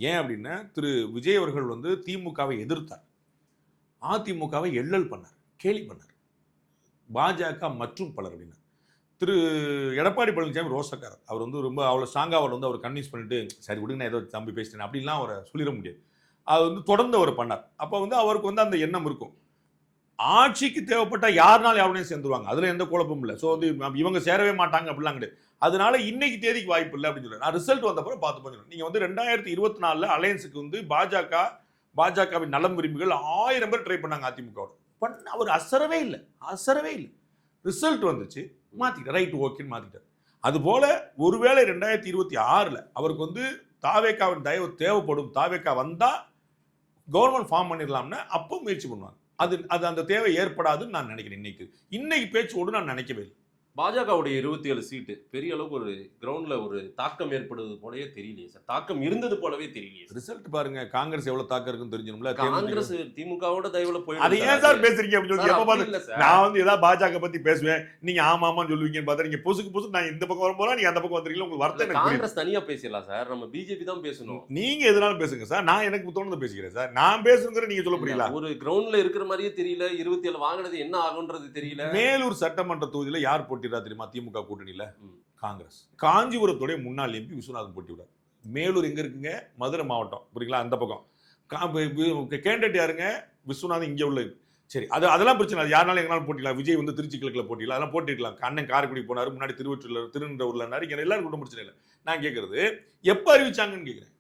ஏன் அப்படின்னா திரு விஜய் அவர்கள் வந்து திமுகவை எதிர்த்தார், அதிமுகவை எள்ளல் பண்ணார், கேலி பண்ணார், பாஜக மற்றும் பலர் அப்படின்னா. திரு எடப்பாடி பழனிசாமி ரோசக்காரர், அவர் வந்து ரொம்ப அவ்வளோ ஸ்ட்ராங்காக அவர் வந்து அவர் கன்வின்ஸ் பண்ணிட்டு சரி விடுங்க ஏதோ தம்பி பேசிட்டேன் அப்படின்லாம் அவரை சொல்லிட முடியாது. அது வந்து தொடர்ந்து அவர் பண்ணார். அப்போ வந்து அவருக்கு வந்து அந்த எண்ணம் இருக்கும், ஆட்சிக்கு தேவைப்பட்ட யாருனாலும் யாருனையும் சேர்ந்துருவாங்க, அதுல எந்த குழப்பமும் இல்லை. ஸோ வந்து இவங்க சேரவே மாட்டாங்க அப்படிலாம் கிடையாது. அதனால இன்னைக்கு தேதிக்கு வாய்ப்பு இல்லை அப்படின்னு சொல்லி நான் ரிசல்ட் வந்தப்பறம் பார்த்து பண்ணுறேன். நீங்க வந்து 2024 அலையன்ஸுக்கு வந்து பாஜகவின் நலம் விரும்பிகள் 1000 பேர் ட்ரை பண்ணாங்க அதிமுகவோட, அவர் அசரவே இல்லை. ரிசல்ட் வந்துச்சு, மாத்திக்கிட்டார், ரைட் ஓகேன்னு மாத்திக்கிட்டார். அது போல ஒருவேளை 2026 அவருக்கு வந்து தாவேகாவின் தயவு தேவைப்படும், தாவேகா வந்தா கவர்மெண்ட் ஃபார்ம் பண்ணிடலாம்னா அப்போ முயற்சி பண்ணுவாங்க. அது அந்த தேவை ஏற்படாதுன்னு நான் நினைக்கிறேன். இன்னைக்கு பேச்சோடு நான் நினைக்கவே இல்லை. பாஜகவுடைய 27 சீட்டு பெரிய அளவுக்கு ஒரு கிரவுண்ட்ல ஒரு தாக்கம் ஏற்படுவது போலவே தெரியலையே சார். தாக்கம் இருந்தது போலவே தெரியலையே சார். ரிசல்ட் பாருங்க, காங்கிரஸ் எவ்வளவு தாக்கம் இருக்குன்னு தெரிஞ்சிடும்ல. காங்கிரஸ் திமுகவோட தயவுல அதை போயிடும் ஏன் சார் பேசுறீங்க அப்படின்னு சொல்லி எப்ப அப்படி இல்ல பார்த்து சார். நான் வந்து ஏதாவது பாஜக பத்தி பேசுவேன், நீங்க ஆமாமான்னு சொல்லுவீங்கன்னு பார்த்தா நீங்க புதுசுக்கு நான் இந்த பக்கம் வரும்போது நீங்க அந்த பக்கம் வந்துருக்கீங்க. உங்களுக்கு வருத்தம் எனக்கு புரியுது. காங்கிரஸ் தனியா பேசிடலாம் சார், நம்ம பிஜேபி தான் பேசணும். நீங்க எதனாலும் பேசுங்க சார், நான் எனக்கு தோணுது பேசிக்கிறேன் சார். நான் பேசுங்கிற நீங்க சொல்ல புரியல. ஒரு கிரவுண்ட்ல இருக்கிற மாதிரியே தெரியல. 27 வாங்கினது என்ன ஆகுன்றது தெரியல. மேலூர் சட்டமன்ற தொகுதியில யார் போட்டிடுறா தெரியுமா? திமுக கூட்டணியில ம். காங்கிரஸ். காஞ்சிபுரத்துடைய முன்னாள் எம்பி விஸ்வநாதன் போட்டி விடார். மேலூர் எங்க இருக்குங்க? மதுரை மாவட்டம், புரியுங்களா? அந்த பக்கம் கேண்டிடேட் யாருங்க? விஸ்வநாதன் இங்க உள்ள. சரி, அதெல்லாம் பிரச்சனை. அது யாருனாலும் எங்கனாலும் போட்டிடலாம். விஜய் வந்து திருச்சி கிழக்குல போட்டிடலாம், அதெல்லாம் போட்டிடலாம். அண்ணன் காரைக்குடி போனாரு, முன்னாடி திருநெல்வேலினாரு, இங்க எல்லாரும் கூட்டம் பிரச்சனை இல்லை. நான் கேட்கறது எப்ப அறிவிச்சாங்கன்னு கேட்கிறேன்.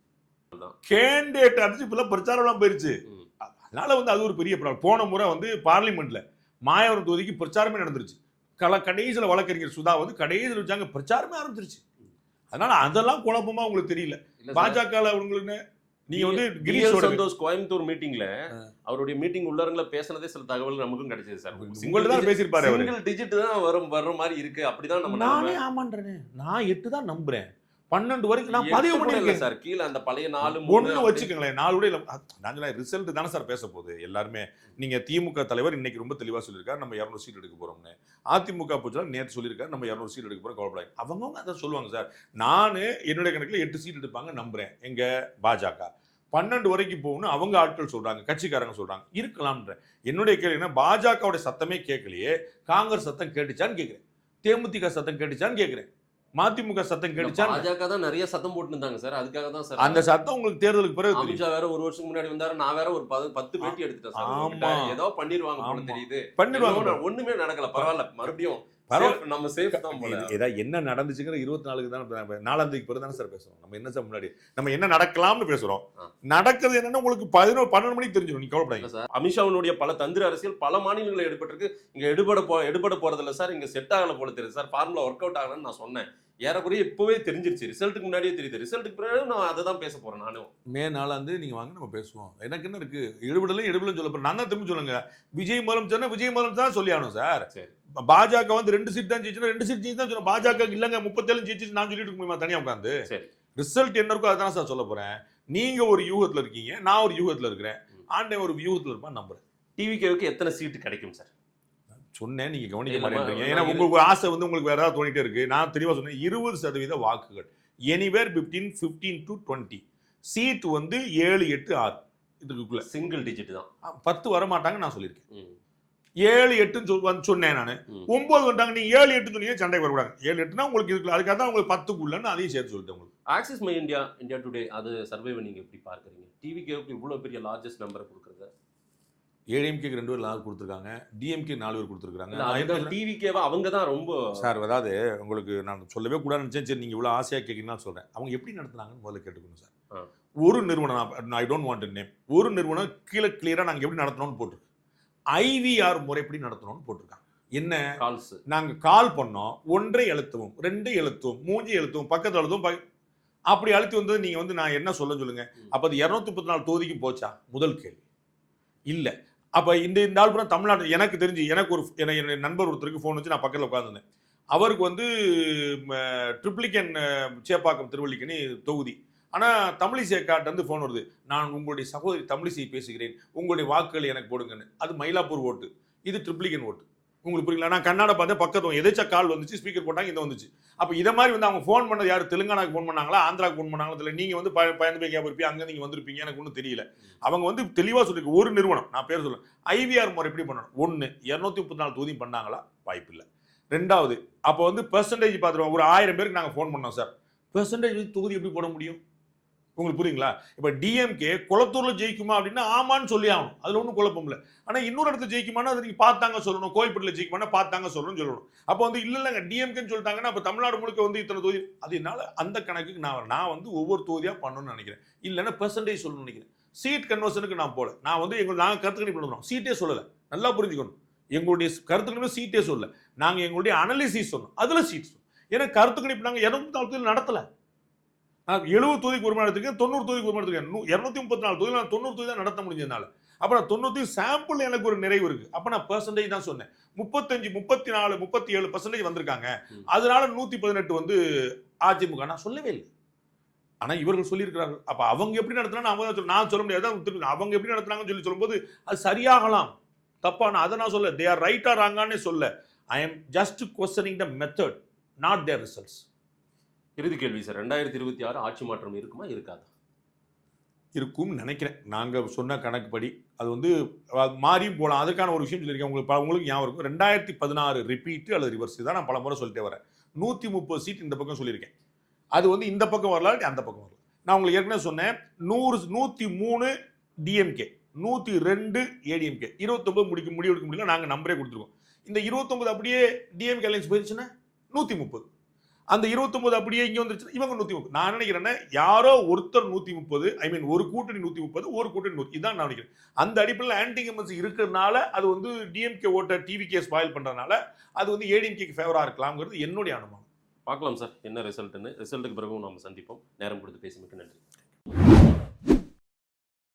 கேண்டிடேட் அறிவிச்சு இப்பெல்லாம் பிரச்சாரம் எல்லாம் போயிருச்சு. அதனால வந்து அது ஒரு பெரிய ப்ராப்ளம். போன முறை வந்து பார்லிமெண்ட்ல மாயவரம் தொகுதிக்கு பிரச்சாரமே நடந்துருச்சு. கடைசியில் வழக்கறிஞர் சுதா வந்து கடைசியில் வச்சாங்க, பிரச்சாரமே ஆரம்பிச்சிருச்சு. அதனால அதெல்லாம் குழப்பமா உங்களுக்கு தெரியல. பாஜக உங்களுக்கு நீங்க வந்து கிரீஷ் சந்தோஷ் கோயம்புத்தூர் மீட்டிங்ல அவருடைய மீட்டிங் உள்ளரங்கள பேசினதே சில தகவல் நமக்கும் கிடைச்சது சார். உங்கள்ட்ட தான் பேசியிருப்பாரு. சிங்கிள் டிஜிட் தான் வர்ற மாதிரி இருக்கு. அப்படிதான் நம்ம நானே ஆமான்றேனே. நான் 8 தான் நம்புறேன். 12 வரைக்கும் நான் பதிவு பண்ணிருக்கேன் சார். கீழ அந்த பழைய 4 ஒண்ணு வச்சுக்கங்களேன். 4 கூட இல்ல. ரிசல்ட் தானே சார் பேச போகுது எல்லாருமே. நீங்க திமுக தலைவர் இன்னைக்கு ரொம்ப தெளிவா சொல்லியிருக்காரு, நம்ம 200 சீட் எடுக்க போறோம்னு. அதிமுக போச்சா நேற்று சொல்லியிருக்காரு, நம்ம 200 சீட் எடுக்க போறோம், கவலைப்படாது. அவங்க அதை சொல்லுவாங்க சார். நானு என்னுடைய கணக்குல 8 சீட் எடுப்பாங்க நம்புறேன். எங்க பாஜக 12 வரைக்கும் போகணும் அவங்க ஆட்கள் சொல்றாங்க, கட்சிக்காரங்க சொல்றாங்க. இருக்கலாம்ன்ற என்னுடைய கேள்வி என்ன, பாஜகவுடைய சத்தமே கேட்கலையே, காங்கிரஸ் சத்தம் கேட்டுச்சான்னு கேட்கிறேன். தேமுதிக சத்தம் கேட்டுச்சான்னு கேட்கிறேன். மதிமுக சத்தம் கேட்டுச்சா? பாஜக தான் நிறைய சத்தம் போட்டு இருந்தாங்க சார். அதுக்காக தான் சார் அந்த சத்தம் உங்களுக்கு தேர்தலுக்கு பிறகு அமித்ஷா வேற ஒரு வருஷம் முன்னாடி வந்தாரு. நான் வேற ஒரு 10 பேட்டி எடுத்துட்டேன் சார். ஏதோ பண்ணிடுவாங்க போல தெரியுது. பண்ணிடுவாங்க. ஒண்ணுமே நடக்கல. பரவாயில்ல, மறுபடியும் நம்ம சேஃப் தான் போல. ஏதாவது என்ன நடந்துச்சுங்கிற 24க்கு தான் 4ஆம் தேதிக்கு பிறகு தானே சார் பேசுறோம். நம்ம என்ன சார் முன்னாடி நம்ம என்ன நடக்கலாம்னு பேசுறோம். நடக்குது என்னன்னா உங்களுக்கு 11-12 மணிக்கு தெரிஞ்சிடும். நீங்க கவலைப்படாதீங்க சார். அமித்ஷாவுடைய பல தந்திர அரசியல் பல மாநிலங்களில் எடுபட்டிருக்கு. இங்க எடுபட போறதில்ல சார். இங்க செட் ஆகல போல தெரியுது சார். ஃபார்முலா ஒர்க் அவுட் ஆகலன்னு நான் சொன்னேன். ஏறக்குறைய இப்பவே தெரிஞ்சிருச்சு. ரிசல்ட்டுக்கு முன்னாடியே தெரியுது. ரிசல்ட்டுக்கு பிறகு நான் அதை தான் பேச போறேன். நானும் மே 4ஆம் தேதி நீங்க வாங்க, நம்ம பேசுவோம். எனக்கு என்ன இருக்கு, எடுபடலும் சொல்ல போறேன். நான் தான் திரும்பி சொல்லுங்க, விஜய் முதலமைச்சர் தான் சொல்லி ஆகணும் சார். பாஜக வந்து 2 சீட் தான் ஜெயிச்சுனா 2 சீட் ஜெயிச்சு தான் சொல்லுவேன். பாஜக இல்லங்க 37 ஜெயிச்சு நான் சொல்லிட்டு இருக்க முடியுமா தனியா உட்காந்து? ரிசல்ட் என்ன இருக்கோ அதான் சார் சொல்ல போறேன். நீங்க ஒரு யூகத்துல இருக்கீங்க, நான் ஒரு யூகத்துல இருக்கிறேன். ஆண்டே ஒரு யூகத்துல இருப்பான் நம்புறேன். டிவிகேவுக்கு எத்தனை சீட் கிடைக்கும் சார்? சொன்னேன், நீங்க கவனிக்க மாட்டேன்றீங்க. ஏன்னா உங்களுக்கு ஆசை வந்து உங்களுக்கு வேற ஏதாவது தோணிட்டே இருக்கு. நான் தெளிவா சொன்னேன், 20% வாக்குகள். Anywhere between 15 to 20. சீட் வந்து 7, 8, 6 இதுக்குள்ள சிங்கிள் டிஜிட் தான். 10 வர மாட்டாங்க நான் சொல்லியிருக்கேன். 7, 8 சொன்னேன் நான். 9 வந்துட்டாங்க. நீ 7, 8 சொன்னீங்க, சண்டை வரக்கூடாது. 7, 8னா உங்களுக்கு இருக்குல்ல, அதுக்காக தான் உங்களுக்கு 10க்குள்ளன்னு அதையும் சேர்த்து சொல்லிட்டேன் உங்களுக்கு. ஆக்சிஸ் மை இந்தியா டுடே அது சர்வேவை நீங்க எப்படி பார்க்குறீங்க? டிவிகேவுக்கு இவ்வளவு பெரிய லார்ஜஸ்ட் நம்பரை கொடுக்குறது. ஏடிஎம்கேக்கு 2 பேர் 4 கொடுத்துருக்காங்க, டிஎம்கே 4 பேர் கொடுத்துருக்காங்க. டிவிகேவை அவங்க தான் ரொம்ப சார். அதாவது உங்களுக்கு நான் சொல்லவே கூடாதுன்னு நினைச்சேன். சரி, நீங்க இவ்வளவு ஆசையா கேட்கறீங்கன்னு சொல்றேன். அவங்க எப்படி நடத்துனாங்கன்னு முதல்ல கேட்டுக்கணும் சார். ஒரு நிறுவனம், I don't want to name, ஒரு நிறுவனம் கீழே கிளியரா நாங்க எப்படி நடத்தணும்னு போட்டிருக்கு. IVR முறைப்படி நடத்தணும்னு போட்டிருக்காங்க. என்ன கால்ஸ் நாங்க கால் பண்ணோம், 1 எழுத்தவும் 2 எழுத்தவும் 3 எழுத்தவும் பக்கத்து எழுத்தவும் அப்படி அழுத்தி வந்தது. நீங்க வந்து நான் என்ன சொல்லுங்க. அப்ப அது 234 தொகுதிக்கு போச்சா? முதல் கேள்வி இல்ல. அப்ப இந்த ஆள் பூரா தமிழ்நாடு. எனக்கு தெரிஞ்சு எனக்கு ஒரு என்னுடைய நண்பர் ஒருத்தருக்கு ஃபோன் வச்சு நான் பக்கத்தில் உட்காந்துருந்தேன். அவருக்கு வந்து ட்ரிப்ளிகன் சேப்பாக்கம் திருவள்ளிக்கணி தொகுதி. ஆனால் தமிழிசைக்காட்ட வந்து ஃபோன் வருது, நான் உங்களுடைய சகோதரி தமிழிசை பேசுகிறேன், உங்களுடைய வாக்குகள் எனக்கு போடுங்கன்னு. அது மயிலாப்பூர் ஓட்டு, இது ட்ரிப்ளிகன் ஓட்டு. உங்களுக்கு புரியல. நான் கர்நாடகா பார்த்தேன், பக்கத்து எதாச்சும் கால் வந்துச்சு, ஸ்பீக்கர் போட்டாங்க, இந்த வந்துச்சு. அப்போ இதை மாதிரி வந்து அவங்க ஃபோன் பண்ணது யார்? தெலுங்கானாக்கு ஃபோன் பண்ணாங்களா, ஆந்திராவுக்கு ஃபோன் பண்ணாங்களா தெரியல. நீங்கள் வந்து பயந்து போய் இருப்பீங்க, அங்கே நீங்கள் வந்திருப்பீங்க, எனக்கு ஒன்றும் தெரியல. அவங்க வந்து தெளிவாக சொல்லிருக்கு. ஒரு நிறுவனம், நான் பேர் சொல்லுவேன், IVR முறை எப்படி பண்ணணும். 1 234 தொகுதி பண்ணாங்களா? வாய்ப்பு இல்லை. 2வது அப்போ வந்து பெர்சன்டேஜ் பார்த்துருவோம். ஒரு 1000 பேருக்கு நாங்கள் ஃபோன் பண்ணோம் சார். பெர்சன்டேஜ் தொகுதி எப்படி போட முடியும்? உங்களுக்கு புரியுங்களா? இப்போ டிஎம்கே குளத்தூர்ல ஜெயிக்குமா அப்படின்னா ஆமான்னு சொல்லி ஆகணும், அதுல ஒன்றும் குழப்பம் இல்லை. ஆனால் இன்னொரு இடத்துல ஜெயிக்குமானா அது நீங்க பார்த்தாங்க சொல்லணும். கோயில்பட்டியில் ஜெயிக்குமானா பார்த்தாங்க சொல்லணும்னு சொல்லணும். அப்போ வந்து இல்லைங்க டிஎம்கேன்னு சொல்லிட்டாங்கன்னா அப்போ தமிழ்நாடு முழுக்க வந்து இத்தனை தொகுதி. அது என்னால் அந்த கணக்குக்கு நான் வந்து ஒவ்வொரு தொகுதியாக பண்ணணும்னு நினைக்கிறேன். இல்லைன்னா பெர்சன்டேஜ் சொல்லணும்னு நினைக்கிறேன். சீட் கன்வர்ஷனுக்கு நான் போல. நான் வந்து நாங்கள் கருத்து கணிப்பு பண்ணுறோம், சீட்டே சொல்லலை. நல்லா புரிஞ்சுக்கணும், எங்களுடைய கருத்து கணிப்பு சீட்டே சொல்லலை. நாங்கள் எங்களுடைய அனாலிசிஸ் சொன்னோம், அதில் சீட் சொன்னோம். ஏன்னா கருத்து கணிப்பு நாங்கள் 204 நடத்தலை. 70 தொகுதிக்கு ஒரு எடுத்துருக்கேன், 90 தொகுதிக்கு ஒரு எடுத்துருக்கேன், 234 தொகுதி, நான் 90 தொகுதி தான் நடத்த முடிஞ்சதுனால. அப்ப நான் 90 சாம்பிள் எனக்கு ஒரு நிறைவு இருக்கு. அப்ப நான் பெர்சன்டேஜ் தான் சொன்னேன். 35, 34, 37% வந்திருக்காங்க. அதனால 118 வந்து அதிமுக நான் சொல்லவே இல்லை. ஆனா இவர்கள் சொல்லியிருக்கிறார்கள். அப்ப அவங்க எப்படி நடத்தினா நான் சொல்ல முடியாது. அவங்க எப்படி நடத்தினாங்கன்னு சொல்லும்போது அது சரியாகலாம், தப்பான அதை நான் சொல்ல. தே ஆர் ரைட்டா ராங்கானே சொல்ல. I am just questioning the method, not their results. இறுதி கேள்வி சார், 2026 ஆட்சி மாற்றம் இருக்குமா இருக்காதா? இருக்கும்னு நினைக்கிறேன். நாங்கள் சொன்ன கணக்குப்படி அது வந்து மாறியும் போகலாம். அதுக்கான ஒரு விஷயம் சொல்லியிருக்கேன். உங்களுக்கு ஞாபகம் இருக்கும், 2016 ரிப்பீட்டு அல்லது ரிவர்ஸ் தான் நான் பல முறை சொல்லிட்டே வரேன். 130 சீட் இந்த பக்கம் சொல்லியிருக்கேன். அது வந்து இந்த பக்கம் வரலாம், அந்த பக்கம் வரலாம். நான் உங்களுக்கு ஏற்கனவே சொன்னேன், 103 டிஎம்கே, 102 ஏடிஎம்கே, 29 முடிவெடுக்க முடியல. நாங்கள் நம்பரே கொடுத்துருக்கோம். இந்த 29 அப்படியே டிஎம்கே அலைன்ஸ் போயிருச்சுன்னா 130. அந்த 29 அப்படியே இங்க வந்துருச்சு, இவங்க 130. நான் நினைக்கிறேன்னா யாரோ ஒருத்தர் 130, ஐ மீன் ஒரு கூட்டணி 130, ஒரு கூட்டணி 100, இதான் நான் நினைக்கிறேன். அந்த அடிப்படையில் ஆன்டி இன்கம்பன்சி இருக்கிறதுனால அது வந்து டிஎம்கே ஓட்ட டிவிகே ஸ்பாயில் பண்றதுனால அது வந்து ஏடிஎம்கேக்கு ஃபேவரா இருக்கலாம்ங்கிறது என்னுடைய அனுமானம். பார்க்கலாம் சார் என்ன ரிசல்ட்னு. ரிசல்ட்டுக்கு பிறகும் நாம் சந்திப்போம். நேரம் கொடுத்து பேசியமைக்கு நன்றி.